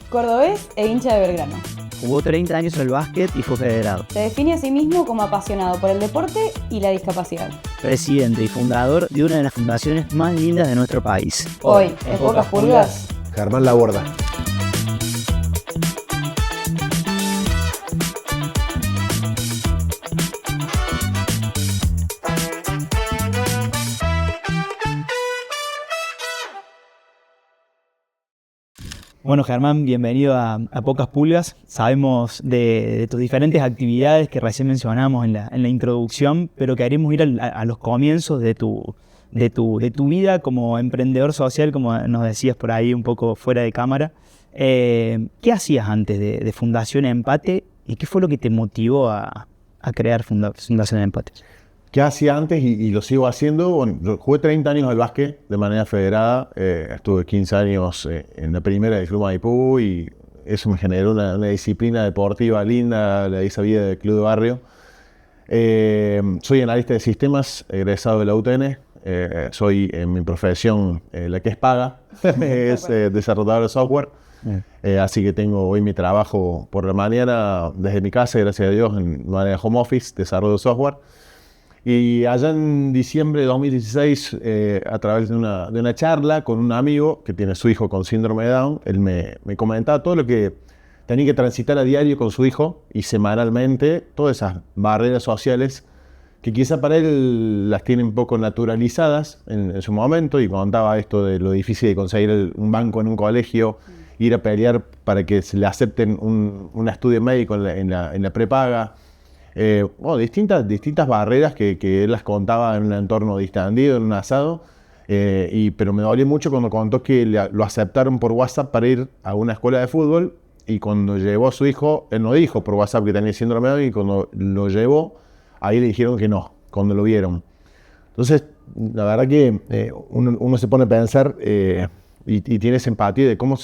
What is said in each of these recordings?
Cordobés e hincha de Belgrano. Jugó 30 años en el básquet y fue federado. Se define a sí mismo como apasionado por el deporte y la discapacidad. Presidente y fundador de una de las fundaciones más lindas de nuestro país. Hoy, en Pocas Pulgas, Germán Laborda. Bueno, Germán, bienvenido a Pocas Pulgas. Sabemos de tus diferentes actividades que recién mencionamos en la introducción, pero queremos ir a los comienzos de tu vida como emprendedor social, como nos decías por ahí un poco fuera de cámara. ¿Qué hacías antes de Fundación Empate y qué fue lo que te motivó a crear Fundación Empate? ¿Qué hacía antes y lo sigo haciendo? Bueno, yo jugué 30 años al básquet de manera federada. Estuve 15 años en la primera del Club Maipú y eso me generó una disciplina deportiva linda, esa vida del club de barrio. Soy analista de sistemas, egresado de la UTN. Soy en mi profesión la que es paga, es desarrollador de software. Así que tengo hoy mi trabajo por la mañana desde mi casa, gracias a Dios, en manera home office, desarrollo de software. Y allá en diciembre de 2016, a través de una charla con un amigo que tiene su hijo con síndrome de Down, él me comentaba todo lo que tenía que transitar a diario con su hijo y semanalmente, todas esas barreras sociales que quizá para él las tiene un poco naturalizadas en su momento, y contaba esto de lo difícil de conseguir un banco en un colegio, ir a pelear para que se le acepten un estudio médico en la prepaga. Distintas barreras que él las contaba en un entorno distendido, en un asado, pero me dolió mucho cuando contó que lo aceptaron por WhatsApp para ir a una escuela de fútbol, y cuando llevó a su hijo, él no dijo por WhatsApp que tenía síndrome de Down, y cuando lo llevó, ahí le dijeron que no, cuando lo vieron. Entonces, la verdad que uno se pone a pensar y tiene esa empatía de cómo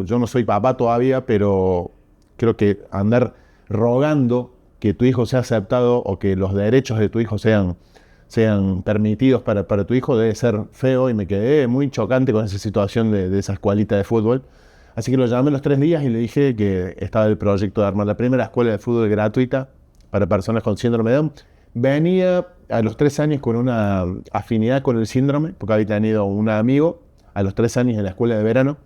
yo no soy papá todavía, pero creo que andar rogando que tu hijo sea aceptado o que los derechos de tu hijo sean permitidos para tu hijo debe ser feo, y me quedé muy chocante con esa situación de esa escuelita de fútbol. Así que lo llamé los 3 días y le dije que estaba el proyecto de armar la primera escuela de fútbol gratuita para personas con síndrome de Down. Venía a los 3 años con una afinidad con el síndrome, porque había tenido un amigo a los 3 años en la escuela de verano.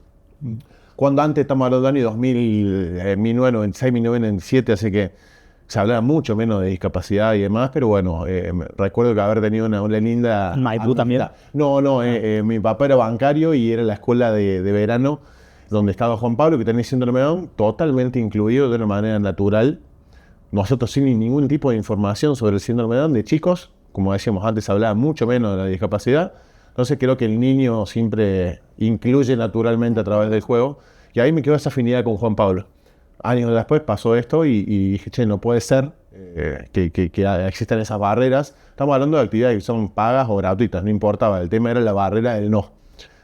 Cuando antes, estamos hablando del año 1996, 1997, así que se hablaba mucho menos de discapacidad y demás, pero bueno, recuerdo que haber tenido una linda... ¿Maipú también? No, mi papá era bancario y era la escuela de verano donde estaba Juan Pablo, que tenía síndrome de Down, totalmente incluido de una manera natural. Nosotros sin ningún tipo de información sobre el síndrome de Down de chicos, como decíamos antes, se hablaba mucho menos de la discapacidad. Entonces creo que el niño siempre incluye naturalmente a través del juego, y ahí me quedó esa afinidad con Juan Pablo. Años después pasó esto y dije, che, no puede ser que existan esas barreras. Estamos hablando de actividades que son pagas o gratuitas, no importaba, el tema era la barrera del no.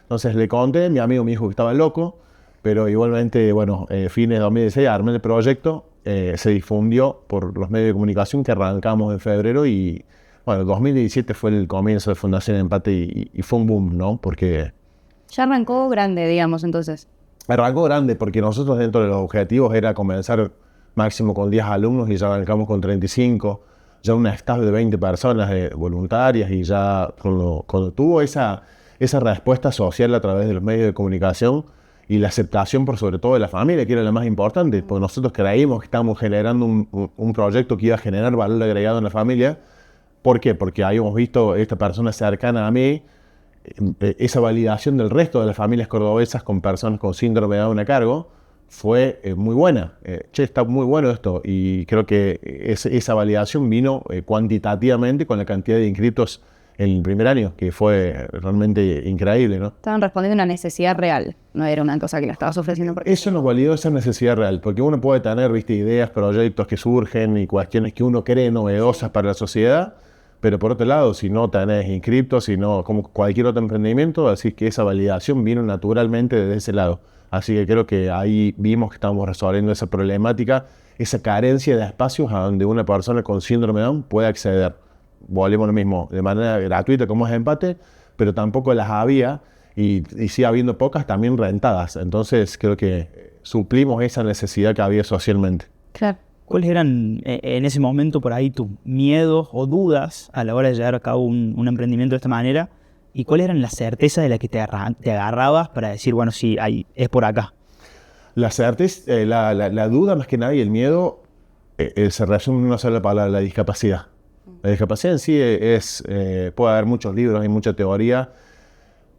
Entonces le conté, mi amigo me dijo que estaba loco, pero igualmente, bueno, fines de 2016 armé el proyecto, se difundió por los medios de comunicación, que arrancamos en febrero, y bueno, 2017 fue el comienzo de Fundación Empate y fue un boom, ¿no? Porque... ya arrancó grande, digamos, entonces. Arrancó grande porque nosotros dentro de los objetivos era comenzar máximo con 10 alumnos y ya arrancamos con 35, ya una staff de 20 personas voluntarias, y ya cuando tuvo esa respuesta social a través de los medios de comunicación y la aceptación por sobre todo de la familia, que era la más importante, porque nosotros creímos que estábamos generando un proyecto que iba a generar valor agregado en la familia. ¿Por qué? Porque habíamos visto esta persona cercana a mí, esa validación del resto de las familias cordobesas con personas con síndrome de Down a cargo fue muy buena. Está muy bueno esto, y creo que esa validación vino cuantitativamente con la cantidad de inscritos en el primer año, que fue realmente increíble, ¿no? Estaban respondiendo a una necesidad real, no era una cosa que la estabas ofreciendo. Eso nos validó esa necesidad real, porque uno puede tener, ideas, proyectos que surgen y cuestiones que uno cree novedosas para la sociedad, pero por otro lado, si no tenés inscriptos, si no, como cualquier otro emprendimiento, así que esa validación vino naturalmente desde ese lado. Así que creo que ahí vimos que estábamos resolviendo esa problemática, esa carencia de espacios a donde una persona con síndrome de Down puede acceder. Volvemos a lo mismo, de manera gratuita como es Empate, pero tampoco las había, y sigue habiendo pocas también rentadas. Entonces creo que suplimos esa necesidad que había socialmente. Claro. ¿Cuáles eran en ese momento por ahí tus miedos o dudas a la hora de llevar a cabo un emprendimiento de esta manera? ¿Y cuáles eran las certezas de las que te agarrabas para decir, bueno, sí, es por acá? La certeza, la duda más que nada y el miedo se resume en una sola palabra: la discapacidad. La discapacidad en sí puede haber muchos libros y mucha teoría,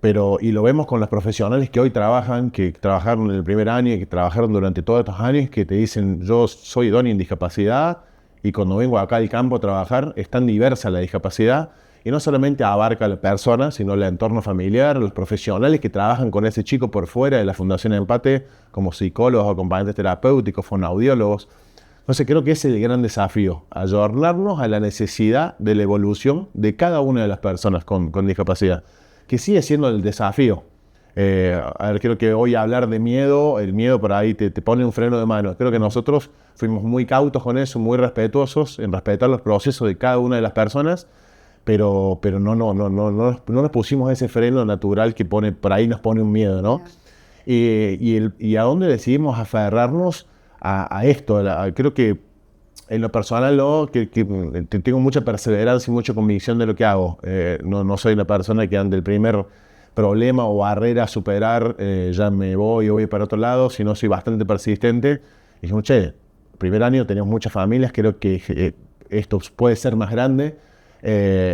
y lo vemos con los profesionales que hoy trabajan, que trabajaron en el primer año y que trabajaron durante todos estos años, que te dicen, yo soy idóneo en discapacidad, y cuando vengo acá al campo a trabajar es tan diversa la discapacidad, y no solamente abarca a la persona, sino el entorno familiar, los profesionales que trabajan con ese chico por fuera de la Fundación Empate, como psicólogos, acompañantes terapéuticos, fonoaudiólogos. Entonces creo que ese es el gran desafío, ayornarnos a la necesidad de la evolución de cada una de las personas con discapacidad, que sigue siendo el desafío. Creo que hoy hablar de miedo, el miedo por ahí te pone un freno de mano. Creo que nosotros fuimos muy cautos con eso, muy respetuosos en respetar los procesos de cada una de las personas, pero no nos pusimos ese freno natural que por ahí nos pone un miedo, ¿no? Y a dónde decidimos aferrarnos a esto. Creo que en lo personal que tengo mucha perseverancia y mucha convicción de lo que hago. No soy una persona que ante el primer problema o barrera a superar, ya me voy para otro lado, sino soy bastante persistente. Y dijimos, el primer año teníamos muchas familias, creo que esto puede ser más grande.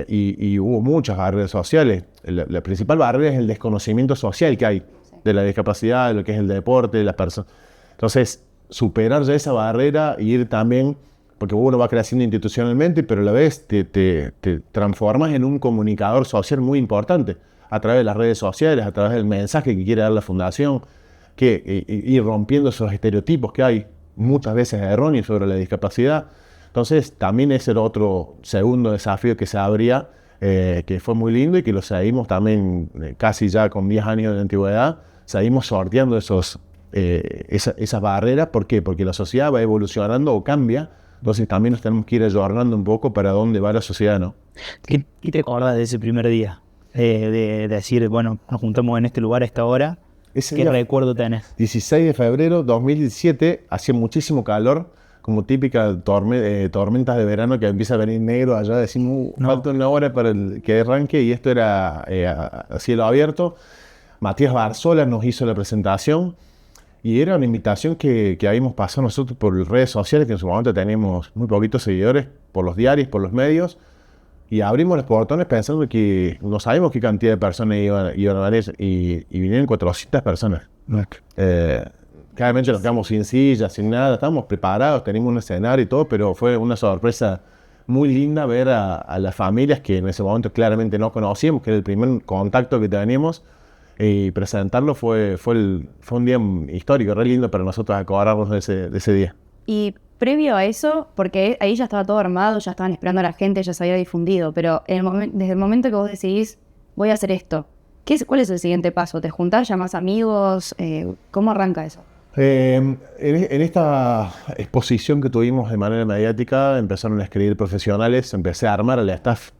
Y hubo muchas barreras sociales. La principal barrera es el desconocimiento social que hay de la discapacidad, de lo que es el deporte, de las personas. Entonces, superar ya esa barrera y ir también, porque uno va creciendo institucionalmente, pero a la vez te transformas en un comunicador social muy importante a través de las redes sociales, a través del mensaje que quiere dar la fundación, ir rompiendo esos estereotipos que hay muchas veces erróneos sobre la discapacidad. Entonces también ese era otro segundo desafío que se abría, que fue muy lindo y que lo seguimos también casi ya con 10 años de antigüedad, seguimos sorteando esas barreras. ¿Por qué? Porque la sociedad va evolucionando o cambia, entonces también nos tenemos que ir ayornando un poco para dónde va la sociedad, ¿no? ¿Qué te acordás de ese primer día? De decir, bueno, nos juntamos en este lugar a esta hora. ¿Qué recuerdo tenés? 16 de febrero de 2017, hacía muchísimo calor, como típica tormentas de verano que empieza a venir negro allá, decimos, falta una hora para que arranque, y esto era a cielo abierto. Matías Barzola nos hizo la presentación, y era una invitación que habíamos pasado nosotros por redes sociales, que en su momento teníamos muy poquitos seguidores, por los diarios, por los medios, y abrimos los portones pensando que no sabíamos qué cantidad de personas iban a venir, y vinieron 400 personas. Claramente nos quedamos sin sillas, sin nada, estábamos preparados, teníamos un escenario y todo, pero fue una sorpresa muy linda ver a las familias que en ese momento claramente no conocíamos, que era el primer contacto que teníamos, y presentarlo fue un día histórico, re lindo para nosotros acordarnos de ese día. Y previo a eso, porque ahí ya estaba todo armado, ya estaban esperando a la gente, ya se había difundido, pero desde el momento que vos decidís, voy a hacer esto, ¿cuál es el siguiente paso? ¿Te juntás, llamás amigos? ¿Cómo arranca eso? En esta exposición que tuvimos de manera mediática, empezaron a escribir profesionales, empecé a armar el staff,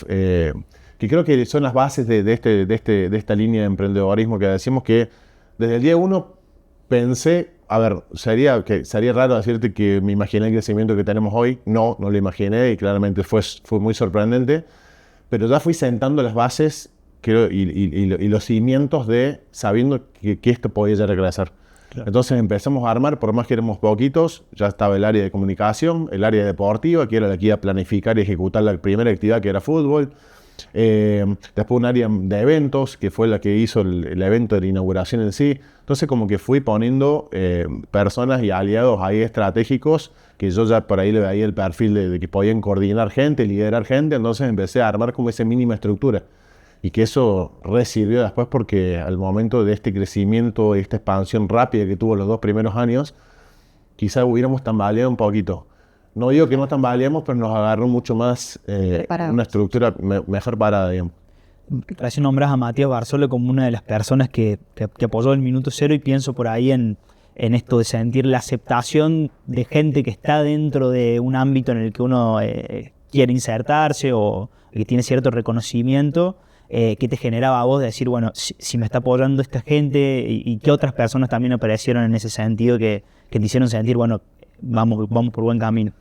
que creo que son las bases de esta línea de emprendedorismo que decimos, que desde el día 1 pensé, sería raro decirte que me imaginé el crecimiento que tenemos hoy, no lo imaginé, y claramente fue muy sorprendente, pero ya fui sentando las bases, creo, y los cimientos sabiendo que esto podía llegar a crecer. Claro. Entonces empezamos a armar, por más que éramos poquitos, ya estaba el área de comunicación, el área deportiva, que era la que iba a planificar y ejecutar la primera actividad, que era fútbol. Después un área de eventos, que fue la que hizo el evento de la inauguración en sí. Entonces como que fui poniendo personas y aliados ahí estratégicos, que yo ya por ahí le veía el perfil de que podían coordinar gente, liderar gente. Entonces empecé a armar como esa mínima estructura. Y que eso sirvió después, porque al momento de este crecimiento, esta expansión rápida que tuvo los 2 primeros años, quizá hubiéramos tambaleado un poquito. No digo que no tambaleemos, pero nos agarró mucho más una estructura mejor parada, digamos. Recién nombrás a Matías Barzola como una de las personas que apoyó el minuto cero, y pienso por ahí en esto de sentir la aceptación de gente que está dentro de un ámbito en el que uno quiere insertarse o que tiene cierto reconocimiento. ¿qué te generaba a vos de decir, bueno, si me está apoyando esta gente y qué otras personas también aparecieron en ese sentido que te hicieron sentir, bueno, vamos por buen camino?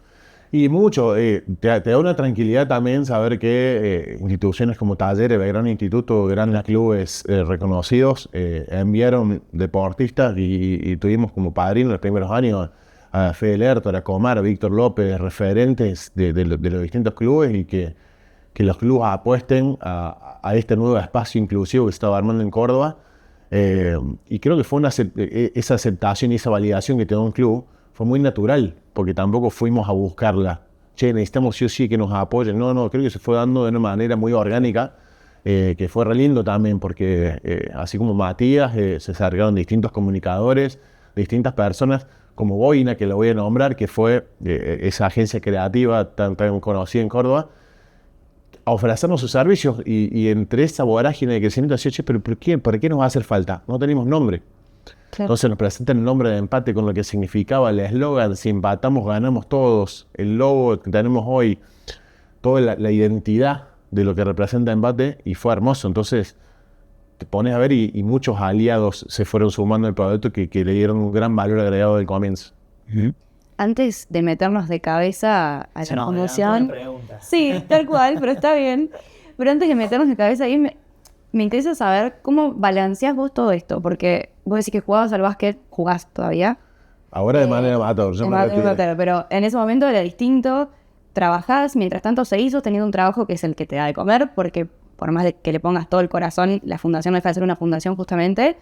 Y mucho, te da una tranquilidad también saber que instituciones como Talleres, Belgrano Instituto, grandes clubes reconocidos, enviaron deportistas y tuvimos como padrino en los primeros años a Fede Lertor, a Comar, a Víctor López, referentes de los distintos clubes, y que los clubes apuesten a este nuevo espacio inclusivo que se estaba armando en Córdoba. Y creo que fue esa aceptación y esa validación que te da un club fue muy natural, porque tampoco fuimos a buscarla. Che, necesitamos sí o sí que nos apoyen. No, creo que se fue dando de una manera muy orgánica, que fue re lindo también, porque así como Matías, se acercaron distintos comunicadores, distintas personas, como Boina, que lo voy a nombrar, que fue esa agencia creativa tan conocida en Córdoba, a ofrecernos sus servicios, y entre esa vorágine de crecimiento decía, che, pero ¿por qué nos va a hacer falta? No tenemos nombre. Claro. Entonces nos presentan el nombre de Empate con lo que significaba el eslogan: si empatamos, ganamos todos. El logo que tenemos hoy, toda la identidad de lo que representa Empate, y fue hermoso. Entonces te pones a ver y muchos aliados se fueron sumando al proyecto que le dieron un gran valor agregado del comienzo. Antes de meternos de cabeza a la fundación, sí, tal cual, pero está bien. Pero antes de meternos de cabeza ahí, me interesa saber cómo balanceás vos todo esto, porque vos decís que jugabas al básquet, jugás todavía. Ahora de manera amateur, pero en ese momento era distinto. Trabajás, mientras tanto seguís sosteniendo un trabajo que es el que te da de comer, porque por más de que le pongas todo el corazón, la fundación no deja de ser una fundación justamente.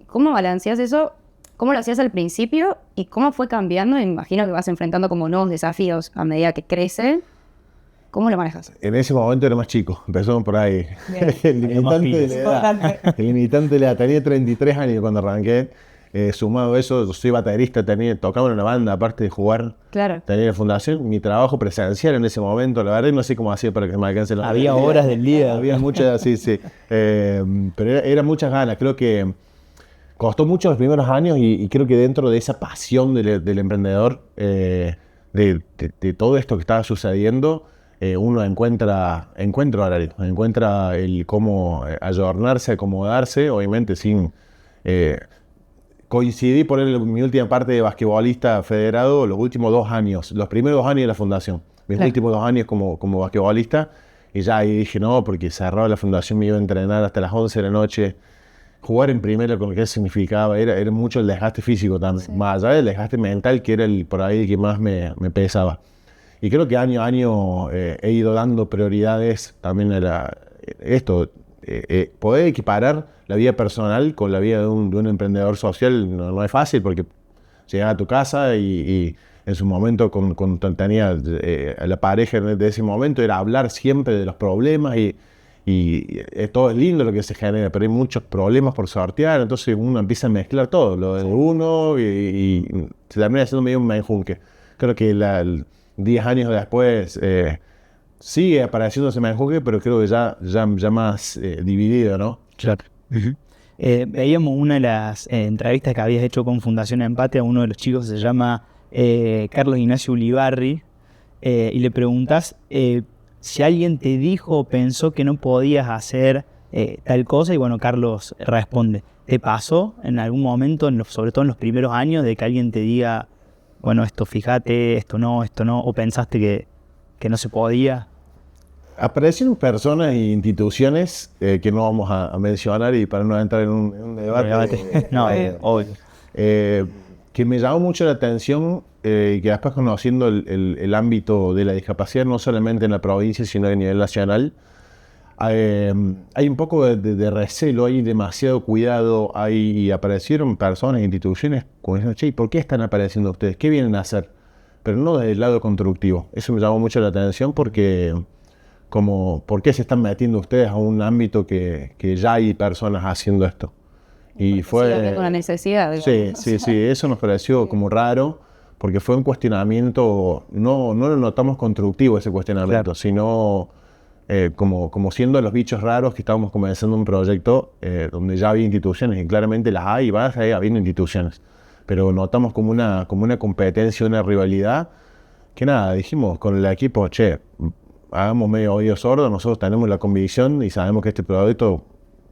¿Cómo balanceás eso? ¿Cómo lo hacías al principio? ¿Y cómo fue cambiando? Me imagino que vas enfrentando como nuevos desafíos a medida que crece. ¿Cómo lo manejas? En ese momento era más chico, empezamos por ahí. El limitante de la edad. Tenía 33 años cuando arranqué. Sumado a eso, soy baterista, tocaba en una banda, aparte de jugar. Claro. Tenía la fundación, mi trabajo presencial en ese momento, la verdad no sé cómo hacía para que me alcance la Había horas del día. Había muchas, sí. Pero eran muchas ganas. Creo que costó mucho los primeros años, y creo que dentro de esa pasión del emprendedor, de todo esto que estaba sucediendo, uno encuentra horario, encuentra el cómo ayornarse, acomodarse, obviamente sin... coincidí por mi última parte de basquetbolista federado los últimos 2 años, los primeros 2 años de la fundación, mis últimos 2 años como basquetbolista, y ya ahí dije no, porque cerraba la fundación, me iba a entrenar hasta las 11 de la noche, jugar en primera con lo que significaba, era mucho el desgaste físico también, más allá del desgaste mental, que era por ahí que más me pesaba. Y creo que año a año he ido dando prioridades también a esto, poder equiparar la vida personal con la vida de un emprendedor social no es fácil, porque llegas a tu casa y en su momento cuando tenía la pareja de ese momento, era hablar siempre de los problemas y todo es lindo lo que se genera, pero hay muchos problemas por sortear, entonces uno empieza a mezclar todo, lo de uno y se termina haciendo medio un menjunque. Creo que 10 años después sigue apareciendo ese menjunque, pero creo que ya más dividido, ¿no? Claro. Veíamos una de las entrevistas que habías hecho con Fundación Empate a uno de los chicos, se llama Carlos Ignacio Ulibarri, y le preguntás si alguien te dijo o pensó que no podías hacer tal cosa, y bueno, Carlos responde, ¿te pasó en algún momento, sobre todo en los primeros años, de que alguien te diga, bueno, esto fíjate, esto no, o pensaste que no se podía? Aparecieron personas e instituciones que no vamos a mencionar, y para no entrar en un debate, obvio. Que me llamó mucho la atención, y que después, conociendo el ámbito de la discapacidad, no solamente en la provincia, sino a nivel nacional, hay un poco de recelo, hay demasiado cuidado, y aparecieron personas e instituciones como diciendo, che, ¿por qué están apareciendo ustedes? ¿Qué vienen a hacer? Pero no desde el lado constructivo. Eso me llamó mucho la atención, porque ¿por qué se están metiendo ustedes a un ámbito que ya hay personas haciendo esto? Y fue una necesidad. Sí, eso nos pareció como raro, porque fue un cuestionamiento, no lo notamos constructivo ese cuestionamiento, claro, sino como siendo los bichos raros que estábamos comenzando un proyecto donde ya había instituciones, y claramente las hay, y va a seguir habiendo instituciones, pero notamos como una competencia, una rivalidad, que nada, dijimos con el equipo, che, hagamos medio oído sordo, nosotros tenemos la convicción y sabemos que este proyecto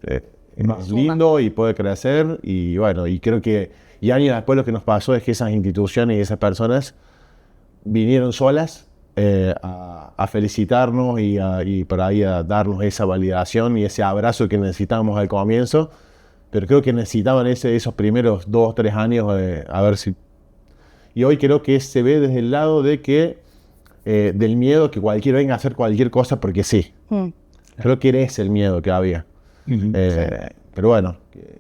es lindo y puede crecer, y bueno, y creo que, y años después lo que nos pasó es que esas instituciones y esas personas vinieron solas a felicitarnos y por ahí a darnos esa validación y ese abrazo que necesitábamos al comienzo, pero creo que necesitaban esos primeros 2 o 3 años a ver si... Y hoy creo que se ve desde el lado de que del miedo que cualquiera venga a hacer cualquier cosa porque sí. Creo que era ese el miedo que había. Pero bueno,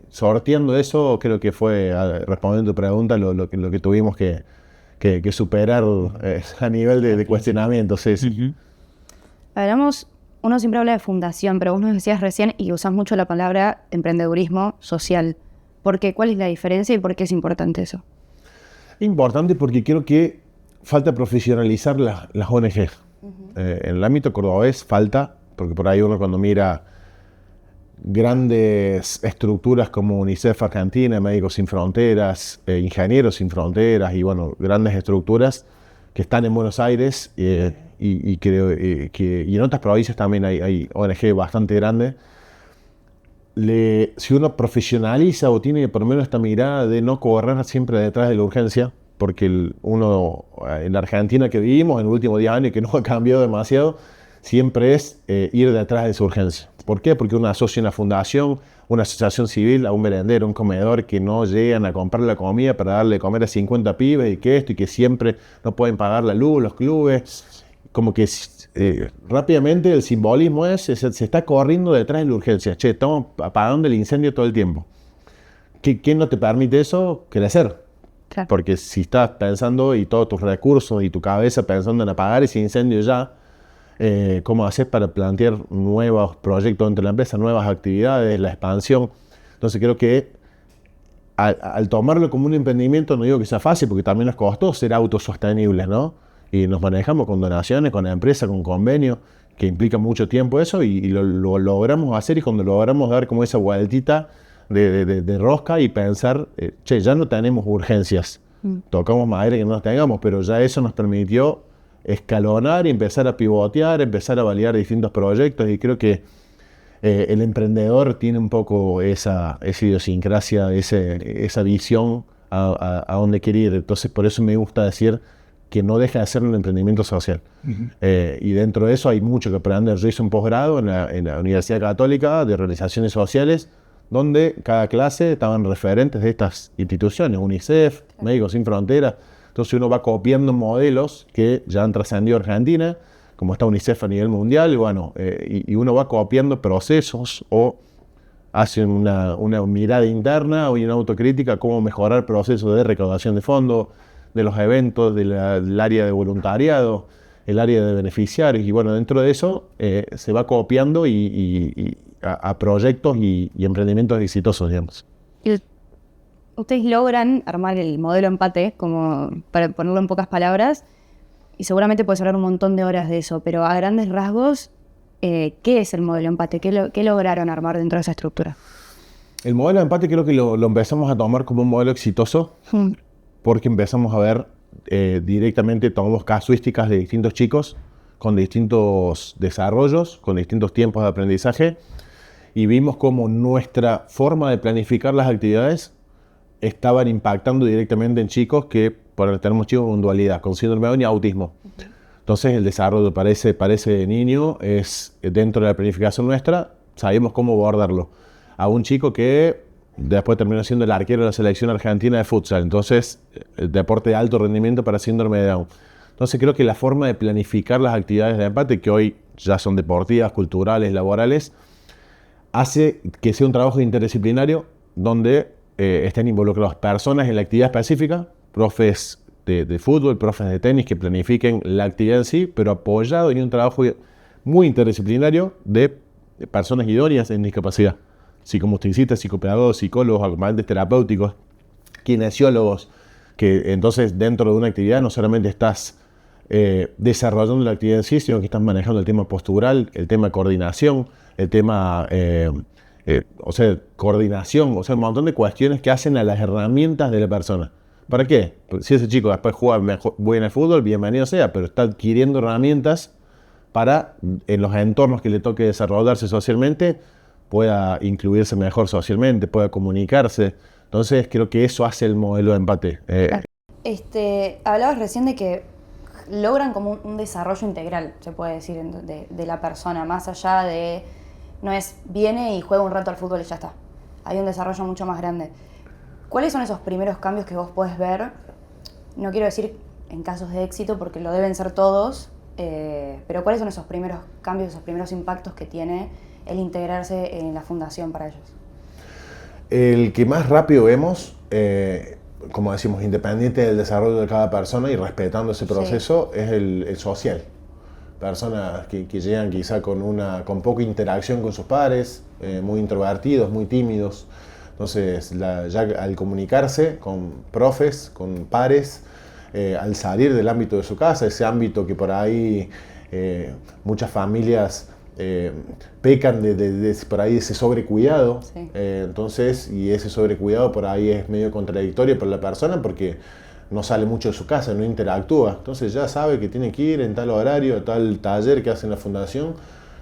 sorteando eso, creo que fue, respondiendo a tu pregunta, lo que tuvimos que superar a nivel de cuestionamiento. Sí. Hablamos, uno siempre habla de fundación, pero vos nos decías recién, y usás mucho la palabra emprendedurismo social. ¿Por qué? ¿Cuál es la diferencia y por qué es importante eso? Importante porque creo que falta profesionalizar las ONG. En el ámbito cordobés falta, porque por ahí uno cuando mira grandes estructuras como UNICEF Argentina, Médicos Sin Fronteras, Ingenieros Sin Fronteras y bueno, grandes estructuras que están en Buenos Aires y creo que y en otras provincias también hay ONG bastante grandes. Si uno profesionaliza o tiene por lo menos esta mirada de no correr siempre detrás de la urgencia, porque uno en la Argentina que vivimos en los últimos 10 años, que no ha cambiado demasiado, siempre es ir detrás de esa urgencia. ¿Por qué? Porque uno asocia una fundación, una asociación civil a un merendero, un comedor que no llegan a comprar la comida para darle de comer a 50 pibes y que esto y que siempre no pueden pagar la luz, los clubes. Como que rápidamente el simbolismo se está corriendo detrás de la urgencia. Che, estamos apagando el incendio todo el tiempo. ¿Qué no te permite eso? Crecer. Claro. Porque si estás pensando y todos tus recursos y tu cabeza pensando en apagar ese incendio ya, ¿cómo haces para plantear nuevos proyectos dentro de la empresa, nuevas actividades, la expansión? Entonces creo que al tomarlo como un emprendimiento, no digo que sea fácil, porque también nos costó ser autosostenibles, ¿no? Y nos manejamos con donaciones, con la empresa, con convenios, que implica mucho tiempo eso, y lo logramos hacer, y cuando logramos dar como esa vueltita de rosca y pensar, che, ya no tenemos urgencias, tocamos madera que no las tengamos, pero ya eso nos permitió escalonar y empezar a pivotear, empezar a validar distintos proyectos, y creo que el emprendedor tiene un poco esa idiosincrasia, esa visión a dónde quiere ir. Entonces por eso me gusta decir que no deja de ser un emprendimiento social. Y dentro de eso hay mucho que aprender. Yo hice un posgrado en la Universidad Católica de Realizaciones Sociales, donde cada clase estaban referentes de estas instituciones, UNICEF, Médicos Sin Fronteras. Entonces uno va copiando modelos que ya han trascendido Argentina, como está UNICEF a nivel mundial, y bueno, y uno va copiando procesos o hace una mirada interna o una autocrítica, cómo mejorar procesos de recaudación de fondos, de los eventos, del área de voluntariado, el área de beneficiarios, y bueno, dentro de eso se va copiando a proyectos y emprendimientos exitosos, digamos. Ustedes logran armar el modelo empate, como para ponerlo en pocas palabras, y seguramente puedes hablar un montón de horas de eso, pero a grandes rasgos, ¿qué es el modelo empate? ¿Qué lograron armar dentro de esa estructura? El modelo de empate creo que lo empezamos a tomar como un modelo exitoso, porque empezamos a ver directamente, tomamos casuísticas de distintos chicos, con distintos desarrollos, con distintos tiempos de aprendizaje, y vimos cómo nuestra forma de planificar las actividades estaban impactando directamente en chicos que tenemos chicos con dualidad, con síndrome de Down y autismo. Entonces el desarrollo para ese niño es, dentro de la planificación nuestra, sabemos cómo abordarlo. A un chico que después terminó siendo el arquero de la selección argentina de futsal, entonces el deporte de alto rendimiento para síndrome de Down. Entonces creo que la forma de planificar las actividades de empate, que hoy ya son deportivas, culturales, laborales, hace que sea un trabajo interdisciplinario donde estén involucradas personas en la actividad específica, profes de fútbol, profes de tenis que planifiquen la actividad en sí, pero apoyado en un trabajo muy interdisciplinario de personas idóneas en discapacidad. Psicomotricistas, psicopedagogos, psicólogos, acompañantes terapéuticos, kinesiólogos, que entonces dentro de una actividad no solamente estás desarrollando la actividad en sí, sino que estás manejando el tema postural, el tema coordinación, el tema... coordinación, un montón de cuestiones que hacen a las herramientas de la persona. ¿Para qué? Porque si ese chico después juega bien al fútbol, bienvenido sea, pero está adquiriendo herramientas para en los entornos que le toque desarrollarse socialmente pueda incluirse mejor socialmente, pueda comunicarse. Entonces creo que eso hace el modelo de empate. Hablabas recién de que logran como un desarrollo integral, se puede decir, de la persona, más allá de, no es viene y juega un rato al fútbol y ya está. Hay un desarrollo mucho más grande. ¿Cuáles son esos primeros cambios que vos podés ver? No quiero decir en casos de éxito, porque lo deben ser todos, pero ¿cuáles son esos primeros cambios, esos primeros impactos que tiene el integrarse en la fundación para ellos? El que más rápido vemos, como decimos, independiente del desarrollo de cada persona y respetando ese proceso, es el social. Personas que llegan quizá con poca interacción con sus pares, muy introvertidos, muy tímidos. Entonces, ya al comunicarse con profes, con pares, al salir del ámbito de su casa, ese ámbito que por ahí muchas familias pecan por ahí de ese sobrecuidado, sí. Entonces, y ese sobrecuidado por ahí es medio contradictorio para la persona porque no sale mucho de su casa, no interactúa, entonces ya sabe que tiene que ir en tal horario, a tal taller que hace en la fundación,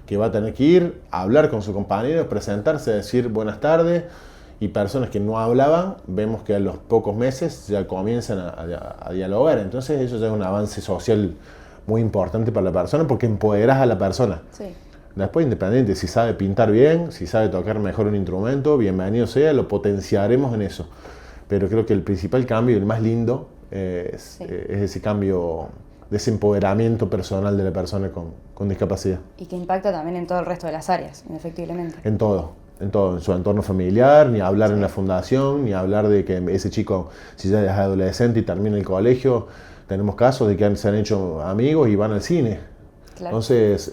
que va a tener que ir a hablar con su compañero, presentarse, decir buenas tardes, y personas que no hablaban, vemos que a los pocos meses ya comienzan a dialogar, entonces eso ya es un avance social muy importante para la persona porque empoderás a la persona. Sí. Después, independiente, si sabe pintar bien, si sabe tocar mejor un instrumento, bienvenido sea, lo potenciaremos en eso. Pero creo que el principal cambio, el más lindo, es ese cambio de ese empoderamiento personal de la persona con discapacidad. Y que impacta también en todo el resto de las áreas, indefectiblemente. En todo, en su entorno familiar, ni hablar en la fundación, ni hablar de que ese chico, si ya es adolescente y termina el colegio, tenemos casos de que se han hecho amigos y van al cine. Claro. Entonces,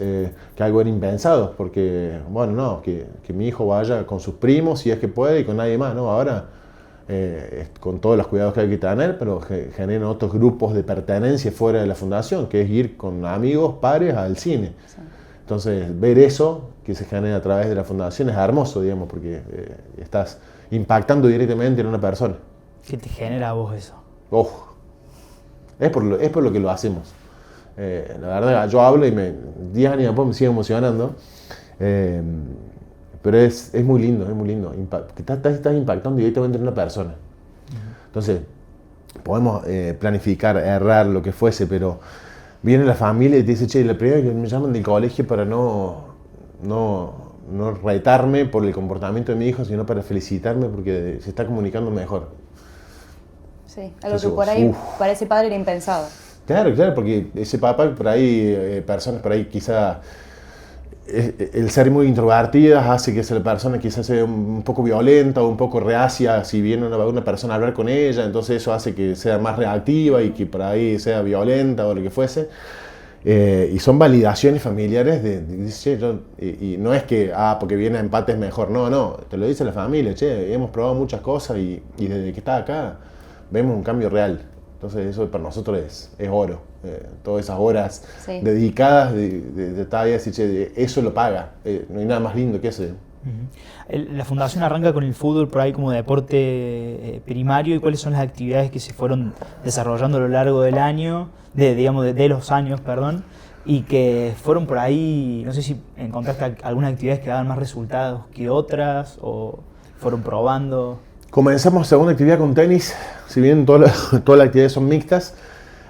que algo era impensado, porque, bueno, no, que mi hijo vaya con sus primos si es que puede y con nadie más, ¿no? Ahora, con todos los cuidados que hay que tener, pero generan otros grupos de pertenencia fuera de la fundación, que es ir con amigos, pares al cine. Sí. Entonces, ver eso que se genera a través de la fundación es hermoso, digamos, porque estás impactando directamente en una persona. ¿Qué te genera a vos eso? Es por lo que lo hacemos. La verdad, yo hablo y 10 años después me sigo emocionando, pero es muy lindo, es muy lindo. Estás impactando directamente en una persona. Entonces, podemos planificar, errar, lo que fuese, pero viene la familia y te dice, che, la primera vez que me llaman del colegio para no retarme por el comportamiento de mi hijo, sino para felicitarme porque se está comunicando mejor. Sí, algo entonces, que por ahí para ese padre era impensado. Claro, porque ese papá, por ahí, personas por ahí quizá, el ser muy introvertidas hace que esa persona quizás sea un poco violenta o un poco reacia si viene una persona a hablar con ella, entonces eso hace que sea más reactiva y que por ahí sea violenta o lo que fuese. Y son validaciones familiares y no es que, porque viene a empate es mejor, no, te lo dice la familia, che, hemos probado muchas cosas y desde que está acá vemos un cambio real. Entonces eso para nosotros es oro. Todas esas horas dedicadas de tareas, eso lo paga. No hay nada más lindo que eso. La fundación arranca con el fútbol por ahí como deporte primario. ¿Y cuáles son las actividades que se fueron desarrollando a lo largo del año, de los años, perdón, y que fueron por ahí, no sé si encontraste algunas actividades que daban más resultados que otras o fueron probando? Comenzamos segunda actividad con tenis, si bien todas las actividades son mixtas,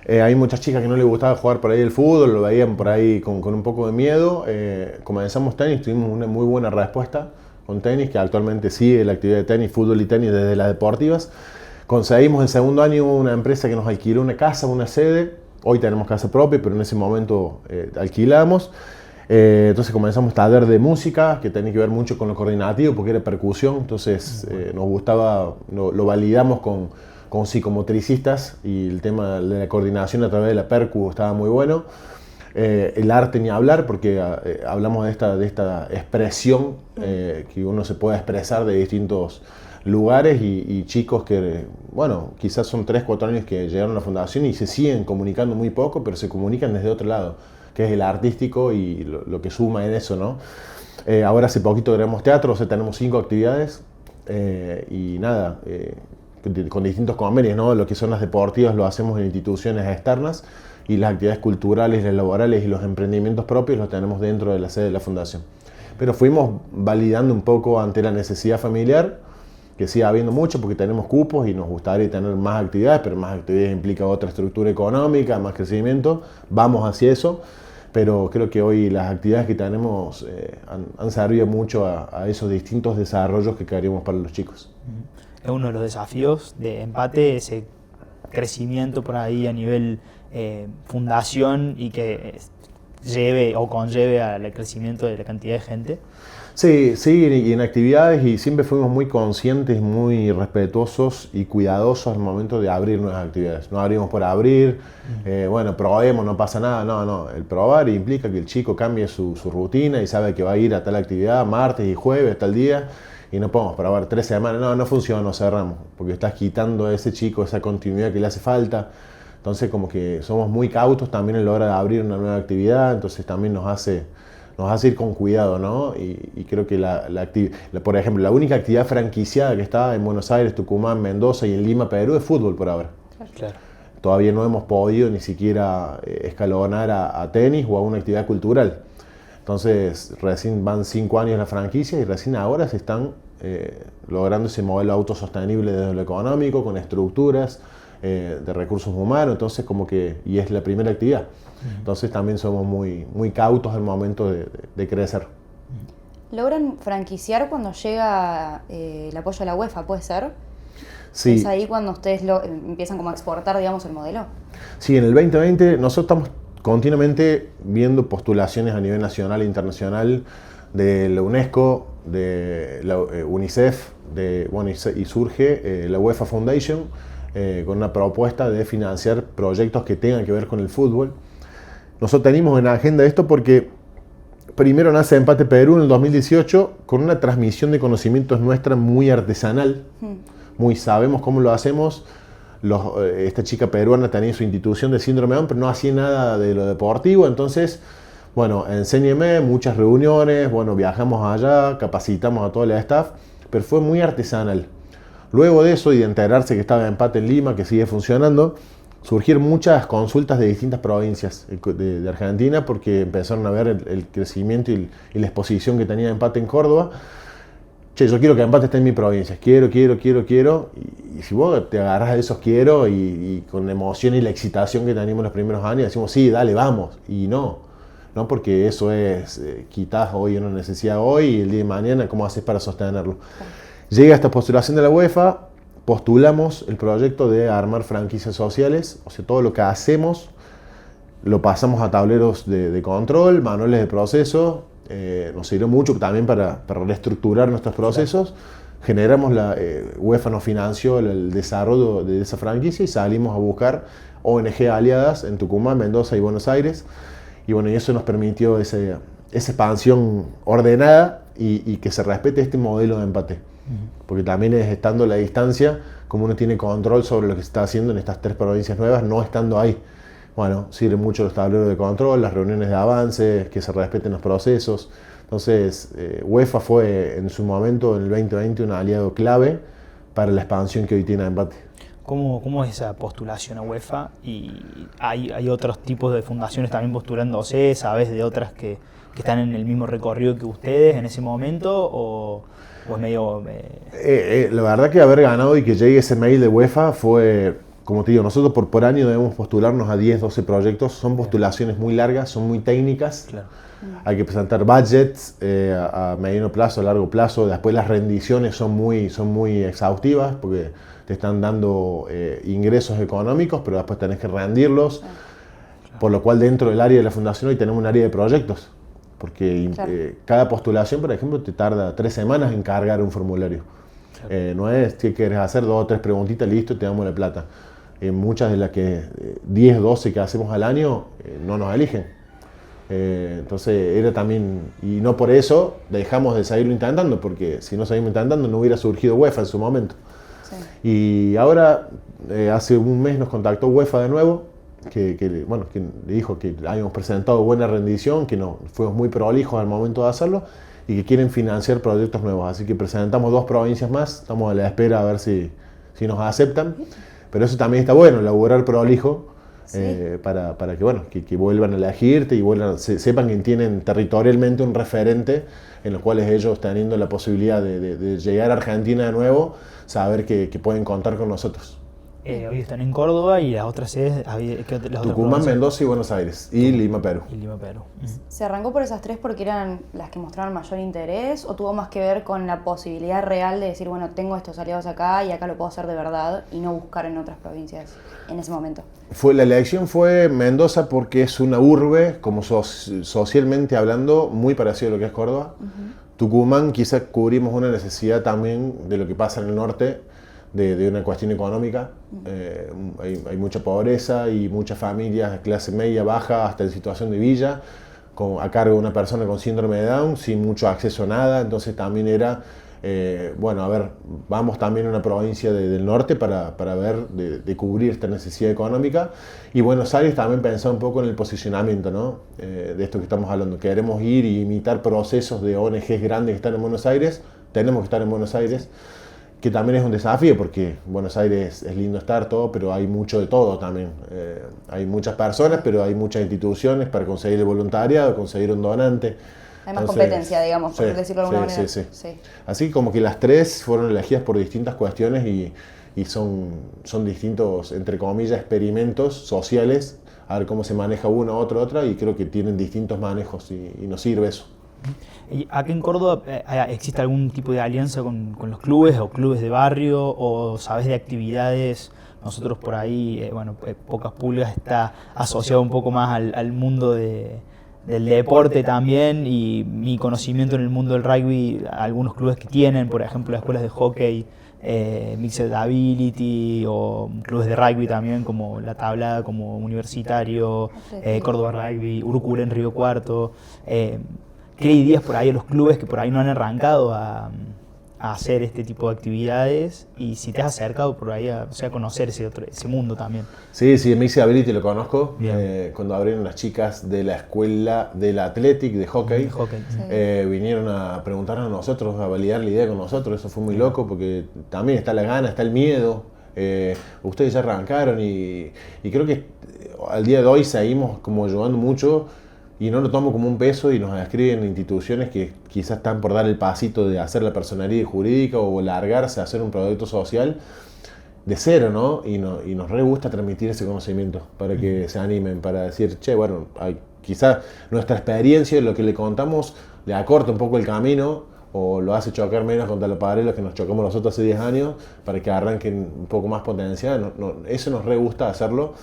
hay muchas chicas que no les gustaba jugar por ahí el fútbol, lo veían por ahí con un poco de miedo. Comenzamos tenis, tuvimos una muy buena respuesta con tenis, que actualmente sigue la actividad de tenis, fútbol y tenis desde las deportivas. Conseguimos en segundo año una empresa que nos alquiló una casa, una sede, hoy tenemos casa propia, pero en ese momento alquilamos. Entonces comenzamos taller de música, que tenía que ver mucho con lo coordinativo, porque era percusión, entonces nos gustaba, lo validamos con psicomotricistas y el tema de la coordinación a través de la percu estaba muy bueno. El arte ni hablar, porque hablamos de esta expresión que uno se puede expresar de distintos lugares y chicos que, bueno, quizás son 3, 4 años que llegaron a la fundación y se siguen comunicando muy poco, pero se comunican desde otro lado, que es el artístico y lo que suma en eso, ¿no? Ahora hace poquito grabamos teatro, o sea, tenemos 5 actividades y nada, con distintos convenios, ¿no? Lo que son las deportivas lo hacemos en instituciones externas y las actividades culturales, las laborales y los emprendimientos propios los tenemos dentro de la sede de la fundación. Pero fuimos validando un poco ante la necesidad familiar, que sigue habiendo mucho porque tenemos cupos y nos gustaría tener más actividades, pero más actividades implica otra estructura económica, más crecimiento, vamos hacia eso, pero creo que hoy las actividades que tenemos han servido mucho a esos distintos desarrollos que queremos para los chicos. Es uno de los desafíos de Empate, ese crecimiento por ahí a nivel fundación y que lleve o conlleve al crecimiento de la cantidad de gente. Sí, y en actividades, y siempre fuimos muy conscientes, muy respetuosos y cuidadosos al momento de abrir nuevas actividades. No abrimos por abrir, bueno, probemos, no pasa nada. No, el probar implica que el chico cambie su rutina y sabe que va a ir a tal actividad martes y jueves, tal día, y no podemos probar 3 semanas, no funciona, no cerramos, porque estás quitando a ese chico esa continuidad que le hace falta. Entonces como que somos muy cautos también a la hora de abrir una nueva actividad, entonces también nos hace ir con cuidado, ¿no? Y creo que por ejemplo, la única actividad franquiciada que está en Buenos Aires, Tucumán, Mendoza y en Lima, Perú, es fútbol por ahora. Claro. Todavía no hemos podido ni siquiera escalonar a tenis o a una actividad cultural. Entonces, recién van 5 años la franquicia y recién ahora se están logrando ese modelo autosostenible desde lo económico, con estructuras de recursos humanos, entonces y es la primera actividad. Entonces también somos muy cautos al momento de crecer. ¿Logran franquiciar cuando llega el apoyo de la UEFA, puede ser? Sí. ¿Es ahí cuando ustedes empiezan como a exportar, digamos, el modelo? Sí, en el 2020 nosotros estamos continuamente viendo postulaciones a nivel nacional e internacional de la UNESCO, de la UNICEF, y surge la UEFA Foundation con una propuesta de financiar proyectos que tengan que ver con el fútbol. Nosotros tenemos en la agenda esto porque primero nace Empate Perú en el 2018 con una transmisión de conocimientos nuestra muy artesanal, sabemos cómo lo hacemos. Esta chica peruana tenía su institución de síndrome Down, pero no hacía nada de lo deportivo, entonces, bueno, enséñeme, muchas reuniones, bueno, viajamos allá, capacitamos a todo el staff, pero fue muy artesanal. Luego de eso y de enterarse que estaba Empate en Lima, que sigue funcionando, surgieron muchas consultas de distintas provincias de Argentina porque empezaron a ver el crecimiento y la exposición que tenía Empate en Córdoba. Che, yo quiero que Empate esté en mi provincia, quiero. Y si vos te agarras a esos quiero y con la emoción y la excitación que teníamos los primeros años, decimos, sí, dale, vamos. Y no porque eso es, quitas hoy una necesidad hoy y el día de mañana, ¿cómo haces para sostenerlo? Llega esta postulación de la UEFA, postulamos el proyecto de armar franquicias sociales, o sea, todo lo que hacemos lo pasamos a tableros de control, manuales de proceso, nos sirvió mucho también para reestructurar nuestros procesos. Generamos UEFA nos financió el desarrollo de esa franquicia y salimos a buscar ONG aliadas en Tucumán, Mendoza y Buenos Aires. Y bueno, y eso nos permitió esa expansión ordenada y que se respete este modelo de Empate. Porque también es estando a la distancia, como uno tiene control sobre lo que se está haciendo en estas 3 provincias nuevas, no estando ahí. Bueno, sirven mucho los tableros de control, las reuniones de avance, que se respeten los procesos. Entonces, UEFA fue en su momento, en el 2020, un aliado clave para la expansión que hoy tiene Empate. ¿Cómo es esa postulación a UEFA? ¿Y hay otros tipos de fundaciones también postulándose? ¿Sabes de otras que están en el mismo recorrido que ustedes en ese momento? ¿O es medio...? La verdad que haber ganado y que llegue ese mail de UEFA fue, como te digo, nosotros por año debemos postularnos a 10, 12 proyectos. Son postulaciones muy largas, son muy técnicas. Claro. Hay que presentar budgets a mediano plazo, a largo plazo. Después las rendiciones son muy exhaustivas porque te están dando ingresos económicos, pero después tenés que rendirlos. Claro. Por lo cual dentro del área de la fundación hoy tenemos un área de proyectos. Porque cada postulación, por ejemplo, te tarda 3 semanas en cargar un formulario. Claro. No es que quieres hacer 2 o 3 preguntitas, listo, te damos la plata. Muchas de las que 10, 12 que hacemos al año no nos eligen. Entonces era también, y no por eso dejamos de seguirlo intentando, porque si no seguimos intentando no hubiera surgido UEFA en su momento. Sí. Y ahora, hace un mes nos contactó UEFA de nuevo, que le dijo que habíamos presentado buena rendición, que fuimos muy prolijos al momento de hacerlo y que quieren financiar proyectos nuevos. Así que presentamos 2 provincias más, estamos a la espera a ver si si nos aceptan, pero eso también está bueno, laburar prolijo. Para que, bueno, que vuelvan a elegirte y sepan que tienen territorialmente un referente en los cuales ellos, teniendo la posibilidad de llegar a Argentina de nuevo, saber que pueden contar con nosotros. Hoy están en Córdoba y las otras sedes, Tucumán, Mendoza y Buenos Aires, y Lima, Perú. ¿Se arrancó por esas tres porque eran las que mostraron mayor interés o tuvo más que ver con la posibilidad real de decir, bueno, tengo estos aliados acá y acá lo puedo hacer de verdad y no buscar en otras provincias en ese momento? La elección fue Mendoza porque es una urbe, como socialmente hablando, muy parecida a lo que es Córdoba. Tucumán quizás cubrimos una necesidad también de lo que pasa en el norte, de una cuestión económica. Hay mucha pobreza y muchas familias de clase media, baja, hasta en situación de villa, a cargo de una persona con síndrome de Down, sin mucho acceso a nada. Entonces también era, bueno, a ver, vamos también a una provincia del norte para ver, de cubrir esta necesidad económica. Y Buenos Aires también pensaba un poco en el posicionamiento, ¿no? De esto que estamos hablando. Queremos ir y imitar procesos de ONGs grandes que están en Buenos Aires, tenemos que estar en Buenos Aires, que también es un desafío porque Buenos Aires es lindo estar todo, pero hay mucho de todo también. Hay muchas personas, pero hay muchas instituciones para conseguir el voluntariado, conseguir un donante. Hay más competencia, digamos, por decirlo de alguna manera. Sí. Así como que las tres fueron elegidas por distintas cuestiones y son distintos, entre comillas, experimentos sociales, a ver cómo se maneja una, otra, y creo que tienen distintos manejos y nos sirve eso. ¿Y aquí en Córdoba existe algún tipo de alianza con los clubes o clubes de barrio o sabes de actividades? Nosotros por ahí, Pocas Pulgas está asociado un poco más al mundo del deporte también, y mi conocimiento en el mundo del rugby, algunos clubes que tienen, por ejemplo, las escuelas de hockey, Mixed Ability, o clubes de rugby también como La Tablada, como Universitario, Córdoba Rugby, Urucura en Río Cuarto. ¿Qué le dirías por ahí a los clubes que por ahí no han arrancado a hacer este tipo de actividades? Y si te has acercado por ahí a conocer ese mundo también. Sí, Mixed Ability lo conozco. Cuando abrieron las chicas de la escuela del Athletic de hockey, vinieron a preguntarnos a nosotros, a validar la idea con nosotros. Eso fue muy loco porque también está la gana, está el miedo. Ustedes ya arrancaron y creo que al día de hoy seguimos como ayudando mucho. Y no lo tomo como un peso y nos escriben instituciones que quizás están por dar el pasito de hacer la personalidad jurídica o largarse a hacer un proyecto social de cero, ¿no? Y nos re gusta transmitir ese conocimiento para que se animen, para decir, che, bueno, quizás nuestra experiencia, lo que le contamos, le acorta un poco el camino o lo hace chocar menos contra los padres que nos chocamos nosotros hace 10 años para que arranquen un poco más potencial. Eso nos re gusta hacerlo.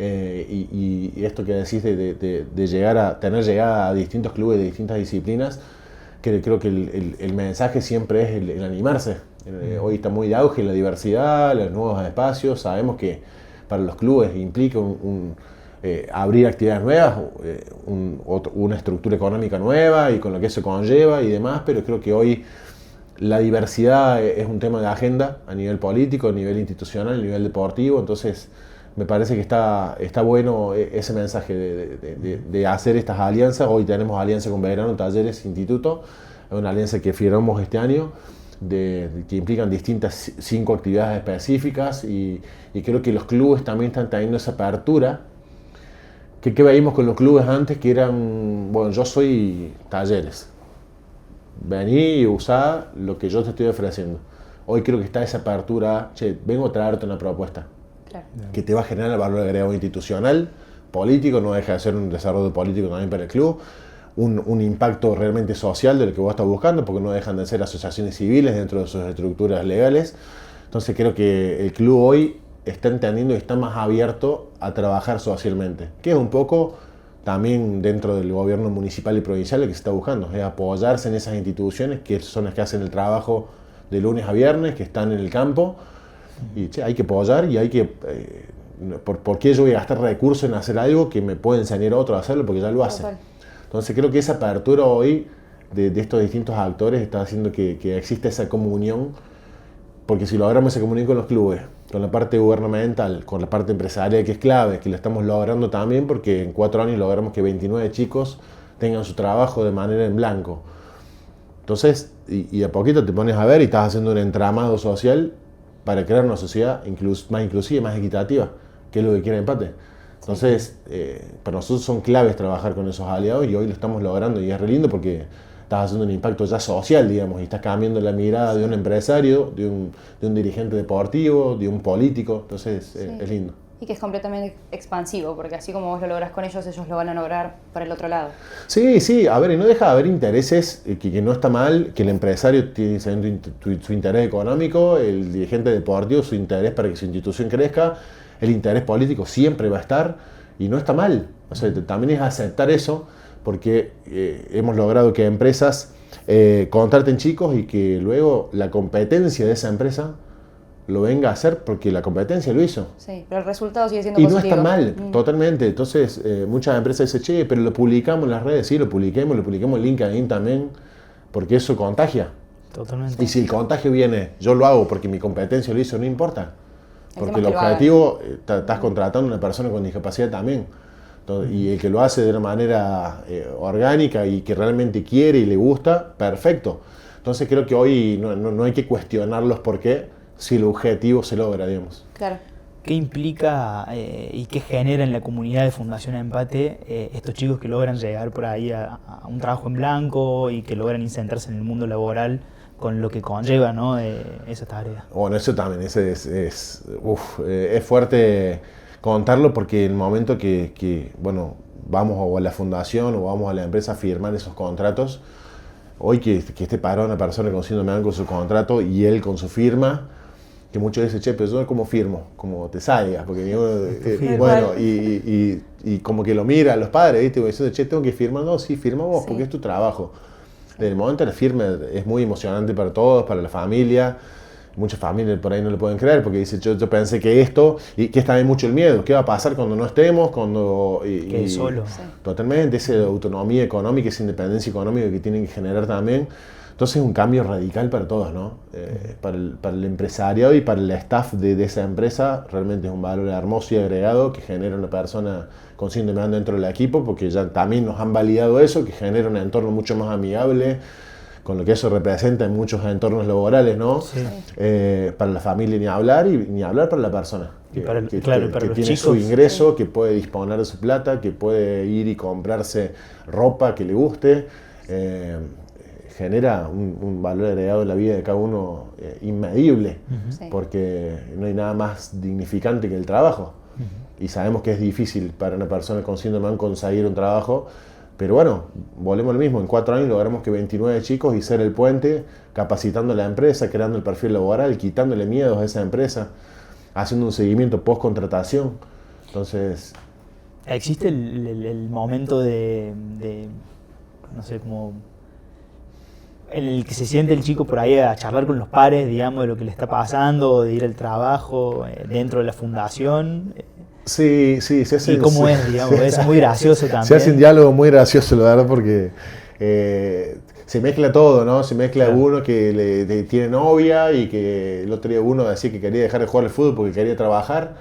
Y esto que decís de tener llegada a distintos clubes de distintas disciplinas, que creo que el mensaje siempre es el animarse. Hoy está muy de auge la diversidad, los nuevos espacios. Sabemos que para los clubes implica abrir actividades nuevas, una estructura económica nueva y con lo que eso conlleva y demás, pero creo que hoy la diversidad es un tema de agenda a nivel político, a nivel institucional, a nivel deportivo. Entonces me parece que está bueno ese mensaje de hacer estas alianzas. Hoy tenemos alianza con Belgrano, Talleres, Instituto, una alianza que firmamos este año, que implican distintas 5 actividades específicas y creo que los clubes también están teniendo esa apertura. ¿Qué veíamos con los clubes antes? Que eran, bueno, yo soy Talleres, vení y usá lo que yo te estoy ofreciendo. Hoy creo que está esa apertura, che, vengo a traerte una propuesta. Claro. Que te va a generar el valor agregado institucional, político, no deja de ser un desarrollo político también para el club, un impacto realmente social de lo que vos estás buscando, porque no dejan de ser asociaciones civiles dentro de sus estructuras legales. Entonces creo que el club hoy está entendiendo y está más abierto a trabajar socialmente, que es un poco también dentro del gobierno municipal y provincial lo que se está buscando, es apoyarse en esas instituciones que son las que hacen el trabajo de lunes a viernes, que están en el campo. Y hay que apoyar y hay que... ¿por qué yo voy a gastar recursos en hacer algo que me puede enseñar a otro a hacerlo? Porque ya lo hacen. Entonces creo que esa apertura hoy de estos distintos actores está haciendo que exista esa comunión, porque si logramos esa comunión con los clubes, con la parte gubernamental, con la parte empresarial que es clave, que la estamos logrando también porque en 4 años logramos que 29 chicos tengan su trabajo de manera en blanco. Entonces, y a poquito te pones a ver y estás haciendo un entramado social para crear una sociedad más inclusiva, más equitativa, que es lo que quiere Empate. Entonces, para nosotros son claves trabajar con esos aliados y hoy lo estamos logrando y es re lindo porque estás haciendo un impacto ya social, digamos, y estás cambiando la mirada de un empresario, de un dirigente deportivo, de un político, entonces es lindo. Y que es completamente expansivo, porque así como vos lo lográs con ellos lo van a lograr para el otro lado. Sí, a ver, y no deja de haber intereses, que no está mal, que el empresario tiene su interés económico, el dirigente deportivo su interés para que su institución crezca, el interés político siempre va a estar, y no está mal. O sea, también es aceptar eso, porque hemos logrado que empresas contraten chicos y que luego la competencia de esa empresa lo venga a hacer porque la competencia lo hizo. Sí, pero el resultado sigue siendo y positivo. Y no está mal, totalmente. Entonces, muchas empresas dicen, che, pero lo publicamos en las redes, sí, lo publiquemos en LinkedIn también, porque eso contagia. Totalmente. Y si el contagio viene, yo lo hago porque mi competencia lo hizo, no importa. Porque el objetivo, estás contratando a una persona con discapacidad también. Entonces, y el que lo hace de una manera orgánica y que realmente quiere y le gusta, perfecto. Entonces creo que hoy no hay que cuestionarlos por qué, si el objetivo se logra, digamos. Claro. ¿Qué implica y qué genera en la comunidad de Fundación Empate estos chicos que logran llegar por ahí a un trabajo en blanco y que logran insertarse en el mundo laboral con lo que conlleva, ¿no? Esa tarea? Bueno, eso también es fuerte contarlo porque en el momento que vamos a la fundación o vamos a la empresa a firmar esos contratos, hoy que esté parada una persona con síndrome de Down con su contrato y él con su firma, que muchos dicen, che, pero yo cómo firmo, como te salgas, porque y como que lo mira a los padres, ¿viste? Diciendo, che, tengo que firmar, no, sí, firma vos, porque es tu trabajo. Desde el momento de la firma es muy emocionante para todos, para la familia. Muchas familias por ahí no lo pueden creer porque dicen, yo pensé que esto, y que está también mucho el miedo, ¿qué va a pasar cuando no estemos? Que solo. Sí. Totalmente, esa autonomía económica, esa independencia económica que tienen que generar también. Entonces es un cambio radical para todos, ¿no? Para el empresariado y para el staff de esa empresa, realmente es un valor hermoso y agregado que genera una persona con síndrome de Down dentro del equipo, porque ya también nos han validado eso, que genera un entorno mucho más amigable, con lo que eso representa en muchos entornos laborales, ¿no? Sí. Para la familia ni hablar, y ni hablar para la persona. Que para tiene los su chicos, ingreso, que puede disponer de su plata, que puede ir y comprarse ropa que le guste. Genera un valor agregado en la vida de cada uno inmedible, porque no hay nada más dignificante que el trabajo. Y sabemos que es difícil para una persona con síndrome de Down conseguir un trabajo, pero bueno, volvemos lo mismo, en 4 años logramos que 29 chicos y ser el puente, capacitando a la empresa, creando el perfil laboral, quitándole miedos a esa empresa, haciendo un seguimiento post-contratación. Entonces... ¿Existe el momento de, no sé, como... en el que se siente el chico por ahí a charlar con los pares, digamos, de lo que le está pasando, de ir al trabajo dentro de la fundación? Sí, se hace... ¿Y cómo es, digamos? Es muy gracioso también. Se hace un diálogo muy gracioso, la verdad, porque se mezcla todo, ¿no? Se mezcla uno que tiene novia y que el otro día uno decía que quería dejar de jugar al fútbol porque quería trabajar.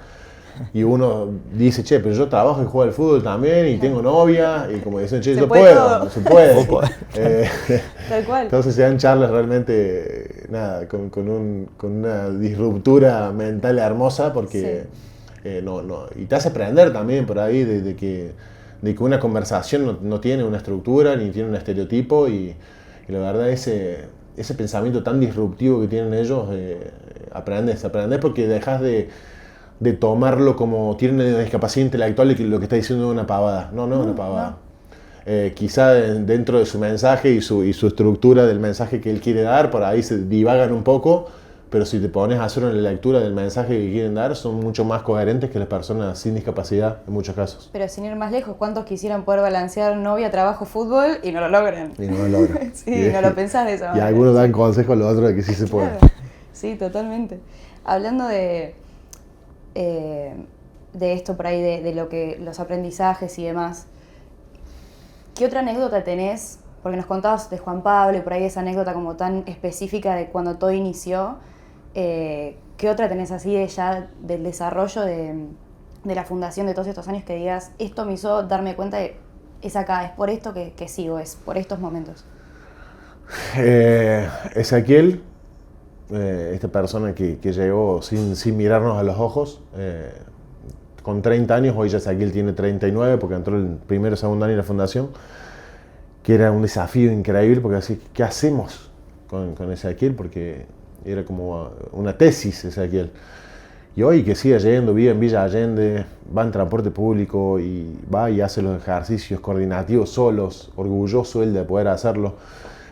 Y uno dice, che, pero yo trabajo y juego al fútbol también y tengo novia. Y como dicen, che, yo puedo, no se puede. Tal cual. Entonces se dan charlas realmente, nada, con una disruptura mental hermosa porque... y te hace aprender también por ahí de que una conversación no tiene una estructura ni tiene un estereotipo y la verdad ese pensamiento tan disruptivo que tienen ellos, aprendes porque dejas de tomarlo como tienen una discapacidad intelectual y que lo que está diciendo es una pavada. No es una pavada. Quizá dentro de su mensaje y su estructura del mensaje que él quiere dar, por ahí se divagan un poco. Pero si te pones a hacer una lectura del mensaje que quieren dar, son mucho más coherentes que las personas sin discapacidad en muchos casos. Pero sin ir más lejos, ¿cuántos quisieran poder balancear novia, trabajo, fútbol y no lo logran? Y no lo logran. Sí, no lo pensás de esa manera. Y algunos dan consejos a los otros de que sí se puede. Claro. Sí, totalmente. Hablando de esto por ahí, de lo que los aprendizajes y demás, ¿qué otra anécdota tenés? Porque nos contabas de Juan Pablo y por ahí esa anécdota como tan específica de cuando todo inició. ¿Qué otra tenés así de ya del desarrollo de la fundación de todos estos años que digas, esto me hizo darme cuenta de es acá, es por esto que sigo, es por estos momentos? Ezequiel esta persona que llegó sin mirarnos a los ojos, con 30 años, hoy ya Ezequiel tiene 39 porque entró el primero o segundo año de la fundación, que era un desafío increíble porque así, ¿qué hacemos con Ezequiel? Porque era como una tesis Ezequiel. Y hoy que sigue yendo, vive en Villa Allende, va en transporte público y va y hace los ejercicios coordinativos solos, orgulloso él de poder hacerlo.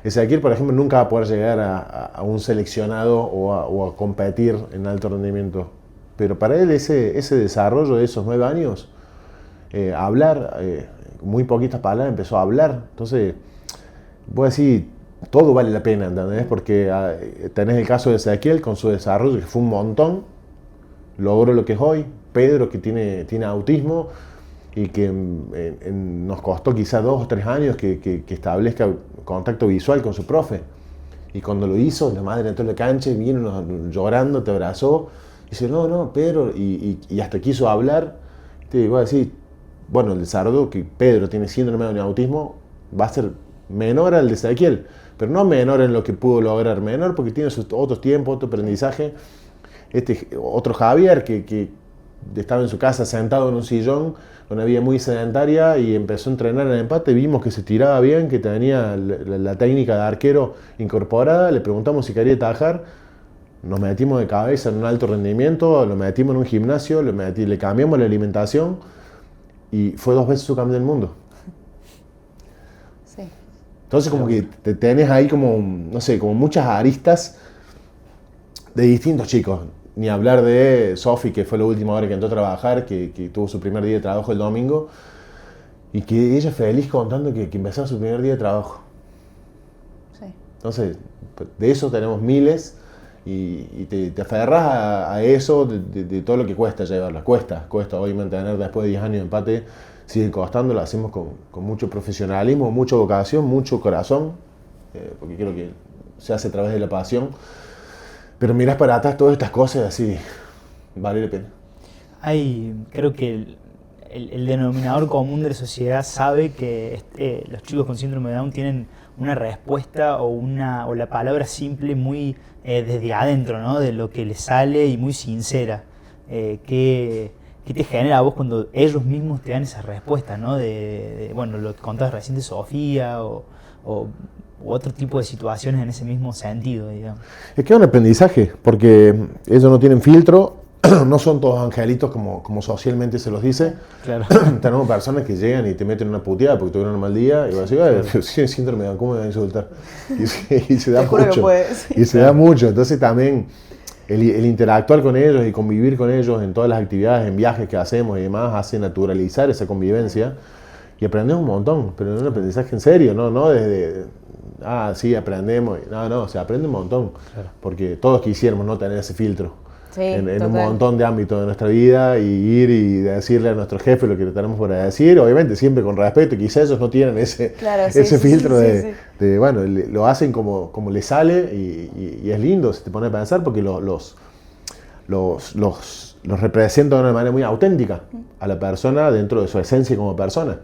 Ezequiel, por ejemplo, nunca va a poder llegar a un seleccionado o a competir en alto rendimiento. Pero para él ese desarrollo de esos 9 años, hablar, muy poquitas palabras, empezó a hablar. Entonces, voy a decir, todo vale la pena, ¿entendés? Porque tenés el caso de Ezequiel con su desarrollo, que fue un montón, logró lo que es hoy. Pedro, que tiene autismo y que nos costó quizás 2 o 3 años que establezca contacto visual con su profe. Y cuando lo hizo, la madre entró en la cancha y vino llorando, te abrazó. Y dice, no, Pedro, y hasta quiso hablar. Te voy a decir, bueno, el desarrollo que Pedro tiene síndrome de autismo va a ser menor al de Ezequiel, pero no menor en lo que pudo lograr, menor porque tiene sus otros tiempos, otro aprendizaje. Otro Javier que estaba en su casa sentado en un sillón, una vida muy sedentaria, y empezó a entrenar en el empate, vimos que se tiraba bien, que tenía la técnica de arquero incorporada, le preguntamos si quería atajar, nos metimos de cabeza en un alto rendimiento, lo metimos en un gimnasio, le cambiamos la alimentación y fue 2 veces su campeón del mundo. Sí. Entonces como que te tenés ahí como, no sé, como muchas aristas de distintos chicos. Ni hablar de Sofi, que fue la última hora que entró a trabajar, que tuvo su primer día de trabajo el domingo, y que ella feliz contando que empezaba su primer día de trabajo. Sí. Entonces, de eso tenemos miles, y te aferras a eso de todo lo que cuesta llevarla. Cuesta hoy mantener después de 10 años de empate, sigue costando, lo hacemos con mucho profesionalismo, mucha vocación, mucho corazón, porque creo que se hace a través de la pasión. Pero miras para atrás todas estas cosas así, vale la pena. Creo que el denominador común de la sociedad sabe que los chicos con síndrome de Down tienen una respuesta o la palabra simple muy desde adentro, ¿no? De lo que les sale y muy sincera. ¿Qué te genera a vos cuando ellos mismos te dan esas respuestas, ¿no? Bueno, lo que contabas recién de Sofía o otro tipo de situaciones en ese mismo sentido, digamos. Es que es un aprendizaje, porque ellos no tienen filtro, no son todos angelitos como socialmente se los dice. Claro. Tenemos personas que llegan y te meten una puteada porque tuvieron un mal día y vas a decir, sí, síndrome de Down, ¿cómo me van a insultar? Y se da mucho. Y se da mucho. Entonces también el interactuar con ellos y convivir con ellos en todas las actividades, en viajes que hacemos y demás, hace naturalizar esa convivencia y aprendes un montón, pero es un aprendizaje en serio, no desde... sí, aprendemos. No, se aprende un montón. Claro. Porque todos quisiéramos no tener ese filtro en un montón de ámbitos de nuestra vida, y ir y decirle a nuestro jefe lo que le tenemos por decir, obviamente siempre con respeto. Quizás ellos no tienen ese filtro de, bueno, lo hacen como les sale, y es lindo, se te pone a pensar, porque los representan de una manera muy auténtica a la persona dentro de su esencia como persona.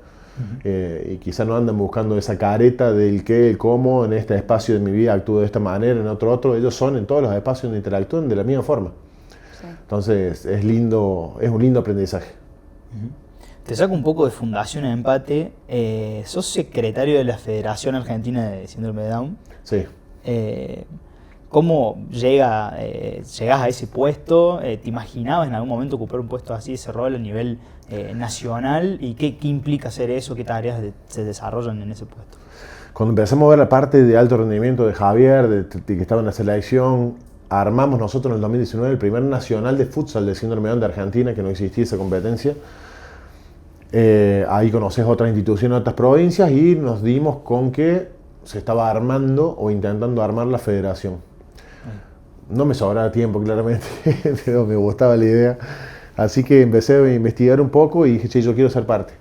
Y quizás no andan buscando esa careta del qué, el cómo, en este espacio de mi vida actúo de esta manera, en otro. Ellos son en todos los espacios donde interactúan de la misma forma. Sí. Entonces es un lindo aprendizaje. Te saco un poco de Fundación Empate. Sos secretario de la Federación Argentina de Síndrome de Down. Sí. ¿Cómo llegás a ese puesto? ¿Te imaginabas en algún momento ocupar un puesto así, ese rol a nivel nacional? ¿Y qué implica hacer eso? ¿Qué tareas se desarrollan en ese puesto? Cuando empezamos a ver la parte de alto rendimiento de Javier, de que estaba en la selección, armamos nosotros en el 2019 el primer nacional de futsal de síndrome de Down de Argentina, que no existía esa competencia. Ahí conoces otras instituciones, otras provincias, y nos dimos con que se estaba armando o intentando armar la federación. No me sobraba tiempo, claramente, pero me gustaba la idea. Así que empecé a investigar un poco y dije, che, yo quiero ser parte.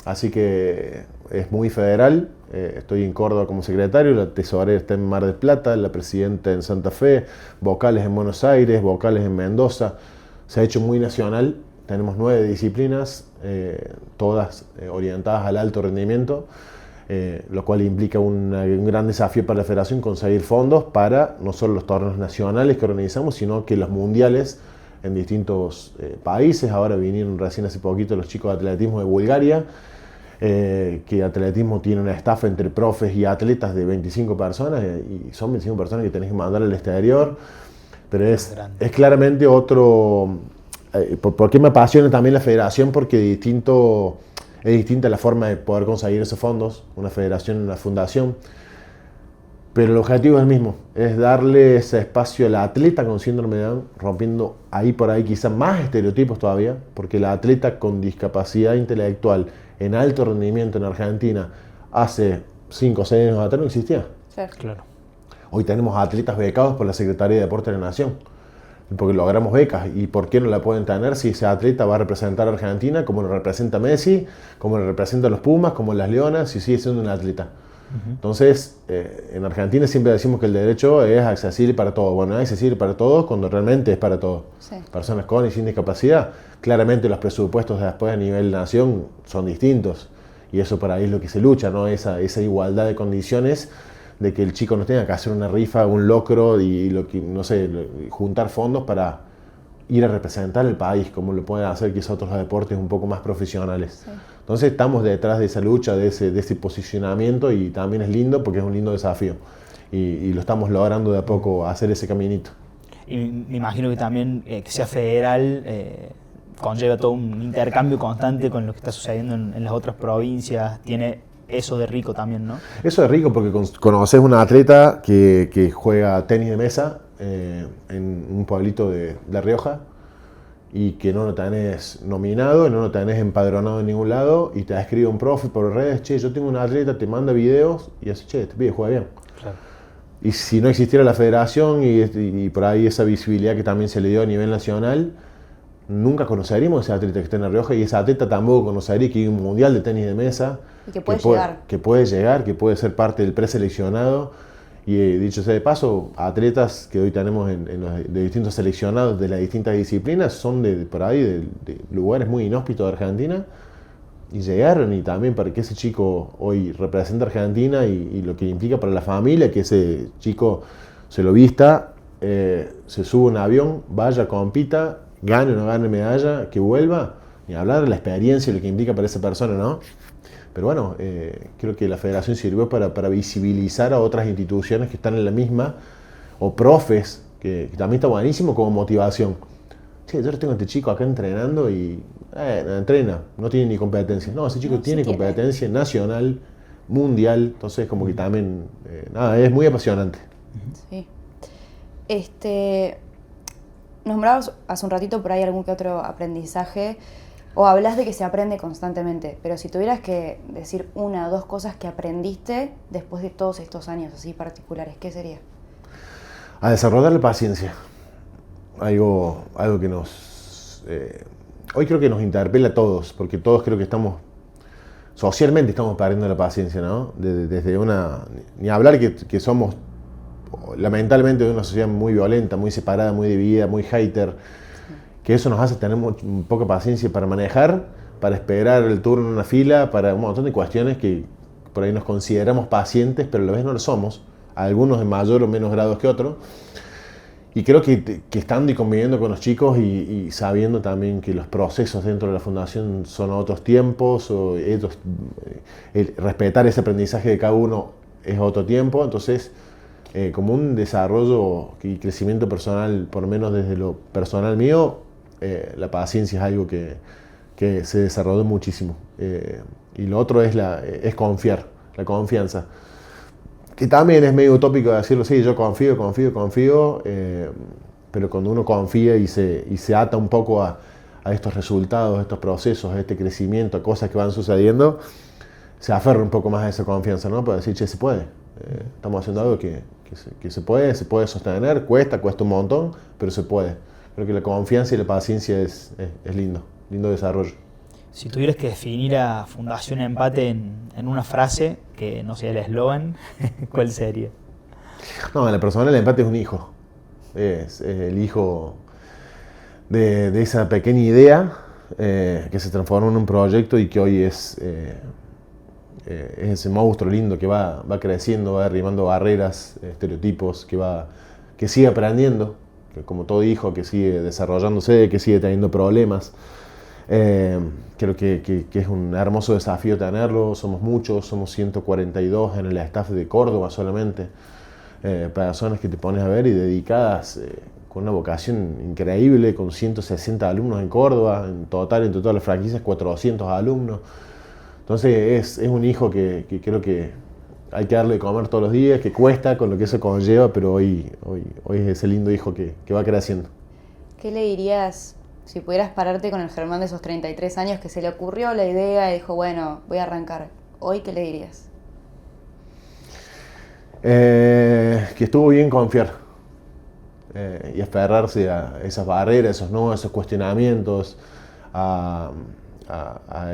Así que es muy federal. Estoy en Córdoba como secretario, la tesorera está en Mar del Plata, la presidenta en Santa Fe, vocales en Buenos Aires, vocales en Mendoza. Se ha hecho muy nacional. Tenemos 9 disciplinas, todas orientadas al alto rendimiento. lo cual implica un gran desafío para la federación conseguir fondos para no solo los torneos nacionales que organizamos, sino que los mundiales en distintos países. Ahora vinieron recién hace poquito los chicos de atletismo de Bulgaria, que atletismo tiene una staff entre profes y atletas de 25 personas, y son 25 personas que tenés que mandar al exterior, pero es claramente otro... ¿Por qué me apasiona también la federación? Porque es distinta la forma de poder conseguir esos fondos, una federación, una fundación, pero el objetivo es el mismo, es darle ese espacio al atleta con síndrome de Down, rompiendo ahí por ahí quizás más estereotipos todavía, porque el atleta con discapacidad intelectual en alto rendimiento en Argentina hace 5 o 6 años atrás no existía. Claro. Hoy tenemos atletas becados por la Secretaría de Deporte de la Nación, porque logramos becas. ¿Y por qué no la pueden tener si ese atleta va a representar a Argentina como lo representa Messi, como lo representa los Pumas, como las Leonas, y sigue siendo un atleta? Entonces, en Argentina siempre decimos que el derecho es accesible para todos. Bueno, es accesible para todos cuando realmente es para todos. Sí. Personas con y sin discapacidad. Claramente los presupuestos después a nivel nación son distintos, y eso por ahí es lo que se lucha, ¿no? Esa igualdad de condiciones, de que el chico no tenga que hacer una rifa, un locro y no sé, juntar fondos para ir a representar el país, como lo pueden hacer quizás otros deportes un poco más profesionales. Sí. Entonces estamos detrás de esa lucha, de ese posicionamiento, y también es lindo porque es un lindo desafío, y lo estamos logrando de a poco hacer ese caminito. Y me imagino que también que sea federal conlleva todo un intercambio constante con lo que está sucediendo en las otras provincias. Tiene eso de rico también, ¿no? Eso es rico porque conoces una atleta que juega tenis de mesa en un pueblito de La Rioja, y que no lo tenés nominado, no lo tenés empadronado en ningún lado, y te escribe un profe por redes: che, yo tengo una atleta, te manda videos, y así, che, este pibe juega bien. Claro. Y si no existiera la federación y por ahí esa visibilidad que también se le dio a nivel nacional, nunca conoceríamos a ese atleta que está en La Rioja, y esa atleta tampoco conocería que hay un mundial de tenis de mesa. Y que puede llegar. Que puede llegar, que puede ser parte del preseleccionado. Y dicho sea de paso, atletas que hoy tenemos de distintos seleccionados de las distintas disciplinas son por ahí de lugares muy inhóspitos de Argentina, y llegaron, y también para que ese chico hoy represente a Argentina y lo que implica para la familia, que ese chico se lo vista, se sube a un avión, vaya, compita, gane o no gane medalla, que vuelva, y hablar de la experiencia y lo que implica para esa persona, ¿no? Pero bueno, creo que la federación sirvió para visibilizar a otras instituciones que están en la misma, o profes, que también está buenísimo como motivación. Che, yo tengo a este chico acá entrenando y entrena, no tiene ni competencia. No, ese chico tiene competencia nacional, mundial, entonces como que también, es muy apasionante. Sí. Nombrabas hace un ratito por ahí algún que otro aprendizaje, o hablas de que se aprende constantemente, pero si tuvieras que decir 1 o 2 cosas que aprendiste después de todos estos años así particulares, ¿qué sería? A desarrollar la paciencia. Algo que hoy creo que nos interpela a todos, porque todos creo que socialmente estamos perdiendo la paciencia, ¿no? Ni hablar que somos lamentablemente de una sociedad muy violenta, muy separada, muy dividida, muy hater, que eso nos hace tener poca paciencia para manejar, para esperar el turno en una fila, para un montón de cuestiones que por ahí nos consideramos pacientes, pero a la vez no lo somos, algunos en mayor o menos grado que otros. Y creo que estando y conviviendo con los chicos y sabiendo también que los procesos dentro de la fundación son otros tiempos, o respetar ese aprendizaje de cada uno es otro tiempo, entonces como un desarrollo y crecimiento personal, por lo menos desde lo personal mío, la paciencia es algo que se desarrolló muchísimo. Y lo otro es confiar, la confianza. Que también es medio utópico decirlo, sí, yo confío, pero cuando uno confía y se ata un poco a estos resultados, a estos procesos, a este crecimiento, a cosas que van sucediendo, se aferra un poco más a esa confianza, ¿no? Para decir, che, se puede. Estamos haciendo algo que se puede sostener, cuesta un montón, pero se puede. Creo que la confianza y la paciencia es lindo desarrollo. Si tuvieras que definir a Fundación Empate en una frase, que no sea el eslogan, ¿cuál sería? No, en la persona el empate es un hijo. Es el hijo de esa pequeña idea que se transformó en un proyecto y que hoy es es ese monstruo lindo que va creciendo, va derribando barreras, estereotipos, que sigue aprendiendo, que como todo hijo, que sigue desarrollándose, que sigue teniendo problemas. Creo que es un hermoso desafío tenerlo. Somos muchos, somos 142 en el staff de Córdoba solamente. Personas que te pones a ver y dedicadas con una vocación increíble, con 160 alumnos en Córdoba, en todas las franquicias 400 alumnos. Entonces es un hijo que creo que hay que darle de comer todos los días, que cuesta con lo que eso conlleva, pero hoy es ese lindo hijo que va creciendo. ¿Qué le dirías si pudieras pararte con el Germán de esos 33 años que se le ocurrió la idea y dijo, bueno, voy a arrancar? ¿Hoy qué le dirías? Que estuvo bien confiar y aferrarse a esas barreras, esos cuestionamientos, a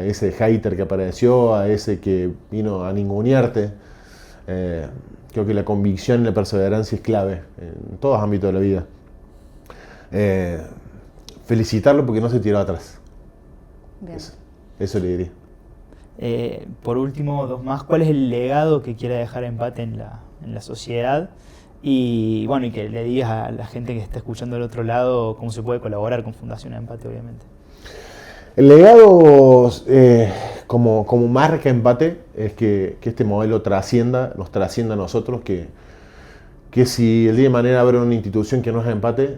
ese hater que apareció, a ese que vino a ningunearte. Creo que la convicción y la perseverancia es clave en todos los ámbitos de la vida. Felicitarlo porque no se tiró atrás. Eso le diría. Por último, dos más. ¿Cuál es el legado que quiere dejar Empate en la sociedad? Y bueno, y que le digas a la gente que está escuchando del otro lado cómo se puede colaborar con Fundación Empate, obviamente. El legado como marca Empate es que este modelo nos trascienda a nosotros, que si el día de mañana habrá una institución que no es Empate,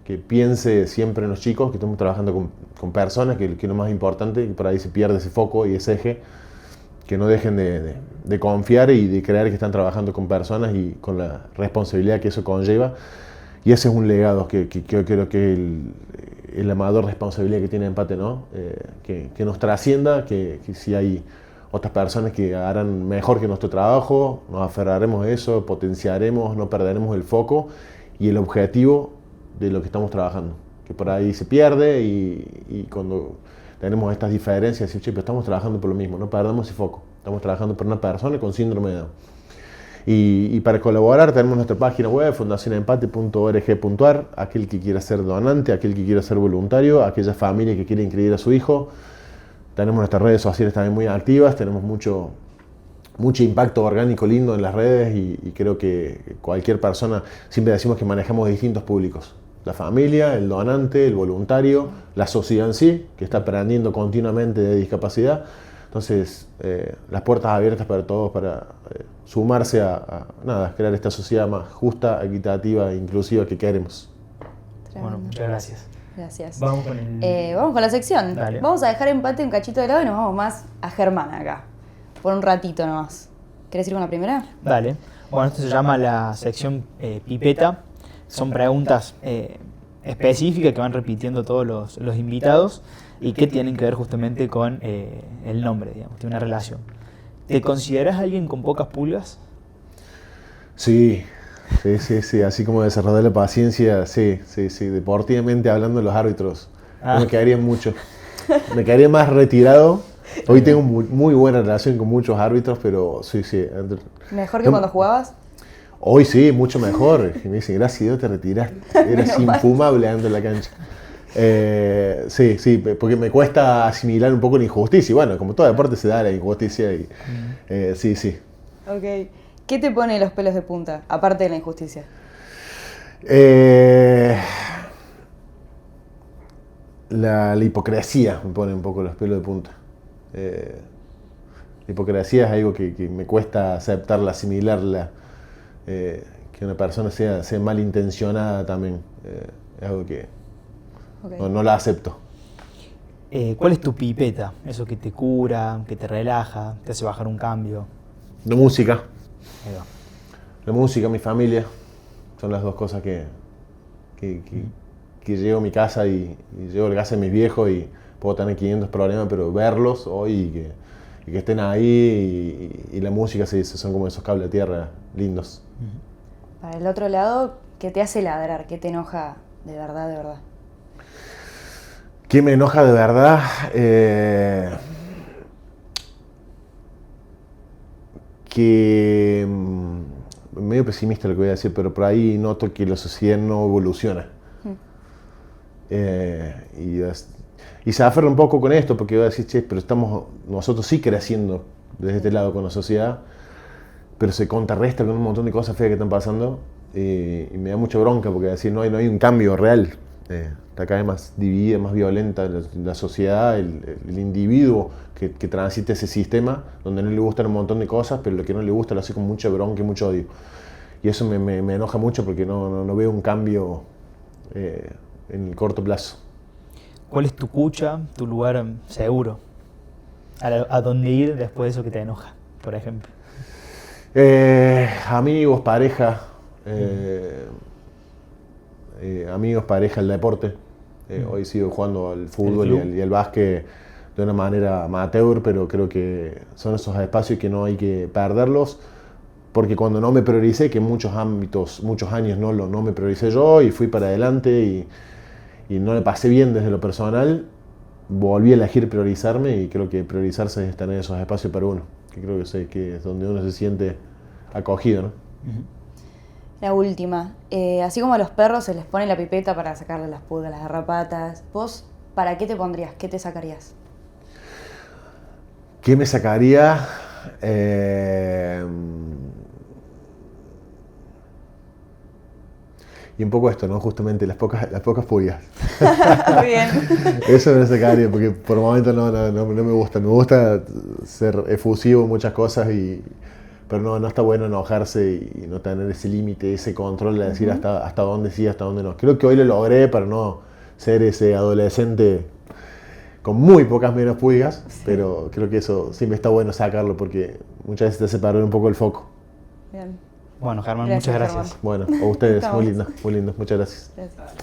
que piense siempre en los chicos, que estamos trabajando con personas, que es lo más importante, que por ahí se pierde ese foco y ese eje, que no dejen de confiar y de creer que están trabajando con personas y con la responsabilidad que eso conlleva. Y ese es un legado que creo que es la mayor responsabilidad que tiene Empate, ¿no? Que nos trascienda, que si hay otras personas que harán mejor que nuestro trabajo, nos aferraremos a eso, potenciaremos, no perderemos el foco y el objetivo de lo que estamos trabajando, que por ahí se pierde y cuando tenemos estas diferencias, decimos, che, pero estamos trabajando por lo mismo, no perdamos ese foco, estamos trabajando por una persona con síndrome de Down. Y para colaborar tenemos nuestra página web, fundacionempate.org.ar, aquel que quiera ser donante, aquel que quiera ser voluntario, aquella familia que quiere inscribir a su hijo. Tenemos nuestras redes sociales también muy activas, tenemos mucho impacto orgánico lindo en las redes y creo que cualquier persona, siempre decimos que manejamos distintos públicos. La familia, el donante, el voluntario, la sociedad en sí, que está aprendiendo continuamente de discapacidad. Entonces, las puertas abiertas para todos para sumarse a crear esta sociedad más justa, equitativa e inclusiva que queremos. Tremendo. Bueno, muchas gracias. Gracias. Vamos con la sección. Dale. Vamos a dejar Empate un cachito de lado y nos vamos más a Germán acá. Por un ratito nomás. ¿Querés ir con la primera? Dale. Bueno, esto se llama la sección Pipeta. Son preguntas específicas que van repitiendo todos los invitados y que tienen que ver justamente con el nombre, digamos, tiene una relación. ¿Te consideras alguien con pocas pulgas? Sí, así como desarrollar la paciencia, sí, deportivamente hablando de los árbitros, me quedaría mucho. Me quedaría más retirado. Hoy tengo muy buena relación con muchos árbitros, pero sí. ¿Mejor que cuando jugabas? Hoy sí, mucho mejor. Y me dicen, gracias a Dios te retiraste. Eras infumable andando en la cancha. Sí, porque me cuesta asimilar un poco la injusticia. Y bueno, como todo deporte se da la injusticia. Y, sí. Ok. ¿Qué te pone los pelos de punta, aparte de la injusticia? La hipocresía me pone un poco los pelos de punta. La hipocresía es algo que me cuesta aceptarla, asimilarla. Que una persona sea malintencionada también. Es algo que no la acepto. ¿Cuál es tu pipeta? Eso que te cura, que te relaja, te hace bajar un cambio. La música. Ahí va. La música, mi familia, son las dos cosas que llego a mi casa y llego a la casa de mis viejos y puedo tener 500 problemas, pero verlos hoy y que estén ahí y la música son como esos cables de tierra lindos. Para el otro lado, ¿qué te hace ladrar? ¿Qué te enoja de verdad, de verdad? ¿Qué me enoja de verdad? Que medio pesimista lo que voy a decir, pero por ahí noto que la sociedad no evoluciona. Y se aferra un poco con esto, porque voy a decir, che, pero estamos nosotros sí creciendo desde este lado con la sociedad, pero se contrarresta con un montón de cosas feas que están pasando y me da mucha bronca porque decir no hay un cambio real. Está cada vez más dividida, más violenta la sociedad, el individuo que transita ese sistema donde no le gustan un montón de cosas, pero lo que no le gusta lo hace con mucha bronca y mucho odio. Y eso me enoja mucho porque no veo un cambio en el corto plazo. ¿Cuál es tu cucha, tu lugar seguro? ¿A dónde ir después de eso que te enoja, por ejemplo? Amigos, pareja, amigos, pareja, el deporte. Hoy sigo jugando al fútbol y al básquet de una manera amateur, pero creo que son esos espacios que no hay que perderlos, porque cuando no me prioricé, que en muchos ámbitos, muchos años no me prioricé yo y fui para adelante y no le pasé bien desde lo personal, volví a elegir priorizarme y creo que priorizarse es tener esos espacios para uno, que creo que es donde uno se siente acogido, ¿no? La última, así como a los perros se les pone la pipeta para sacarle las pulgas, las garrapatas, ¿vos para qué te pondrías? ¿Qué te sacarías? ¿Qué me sacaría? Y un poco esto, ¿no? Justamente las pocas pulgas. Muy bien. Eso me sacaría, porque por el momento no me gusta. Me gusta ser efusivo en muchas cosas, pero no está bueno enojarse y no tener ese límite, ese control de decir hasta dónde sí, hasta dónde no. Creo que hoy lo logré para no ser ese adolescente con muy pocas menos pulgas, pero creo que eso siempre está bueno sacarlo porque muchas veces te hace perder un poco el foco. Bien. Bueno, Germán, muchas gracias. Germán. Bueno, a ustedes, muy lindo, muchas gracias. Gracias.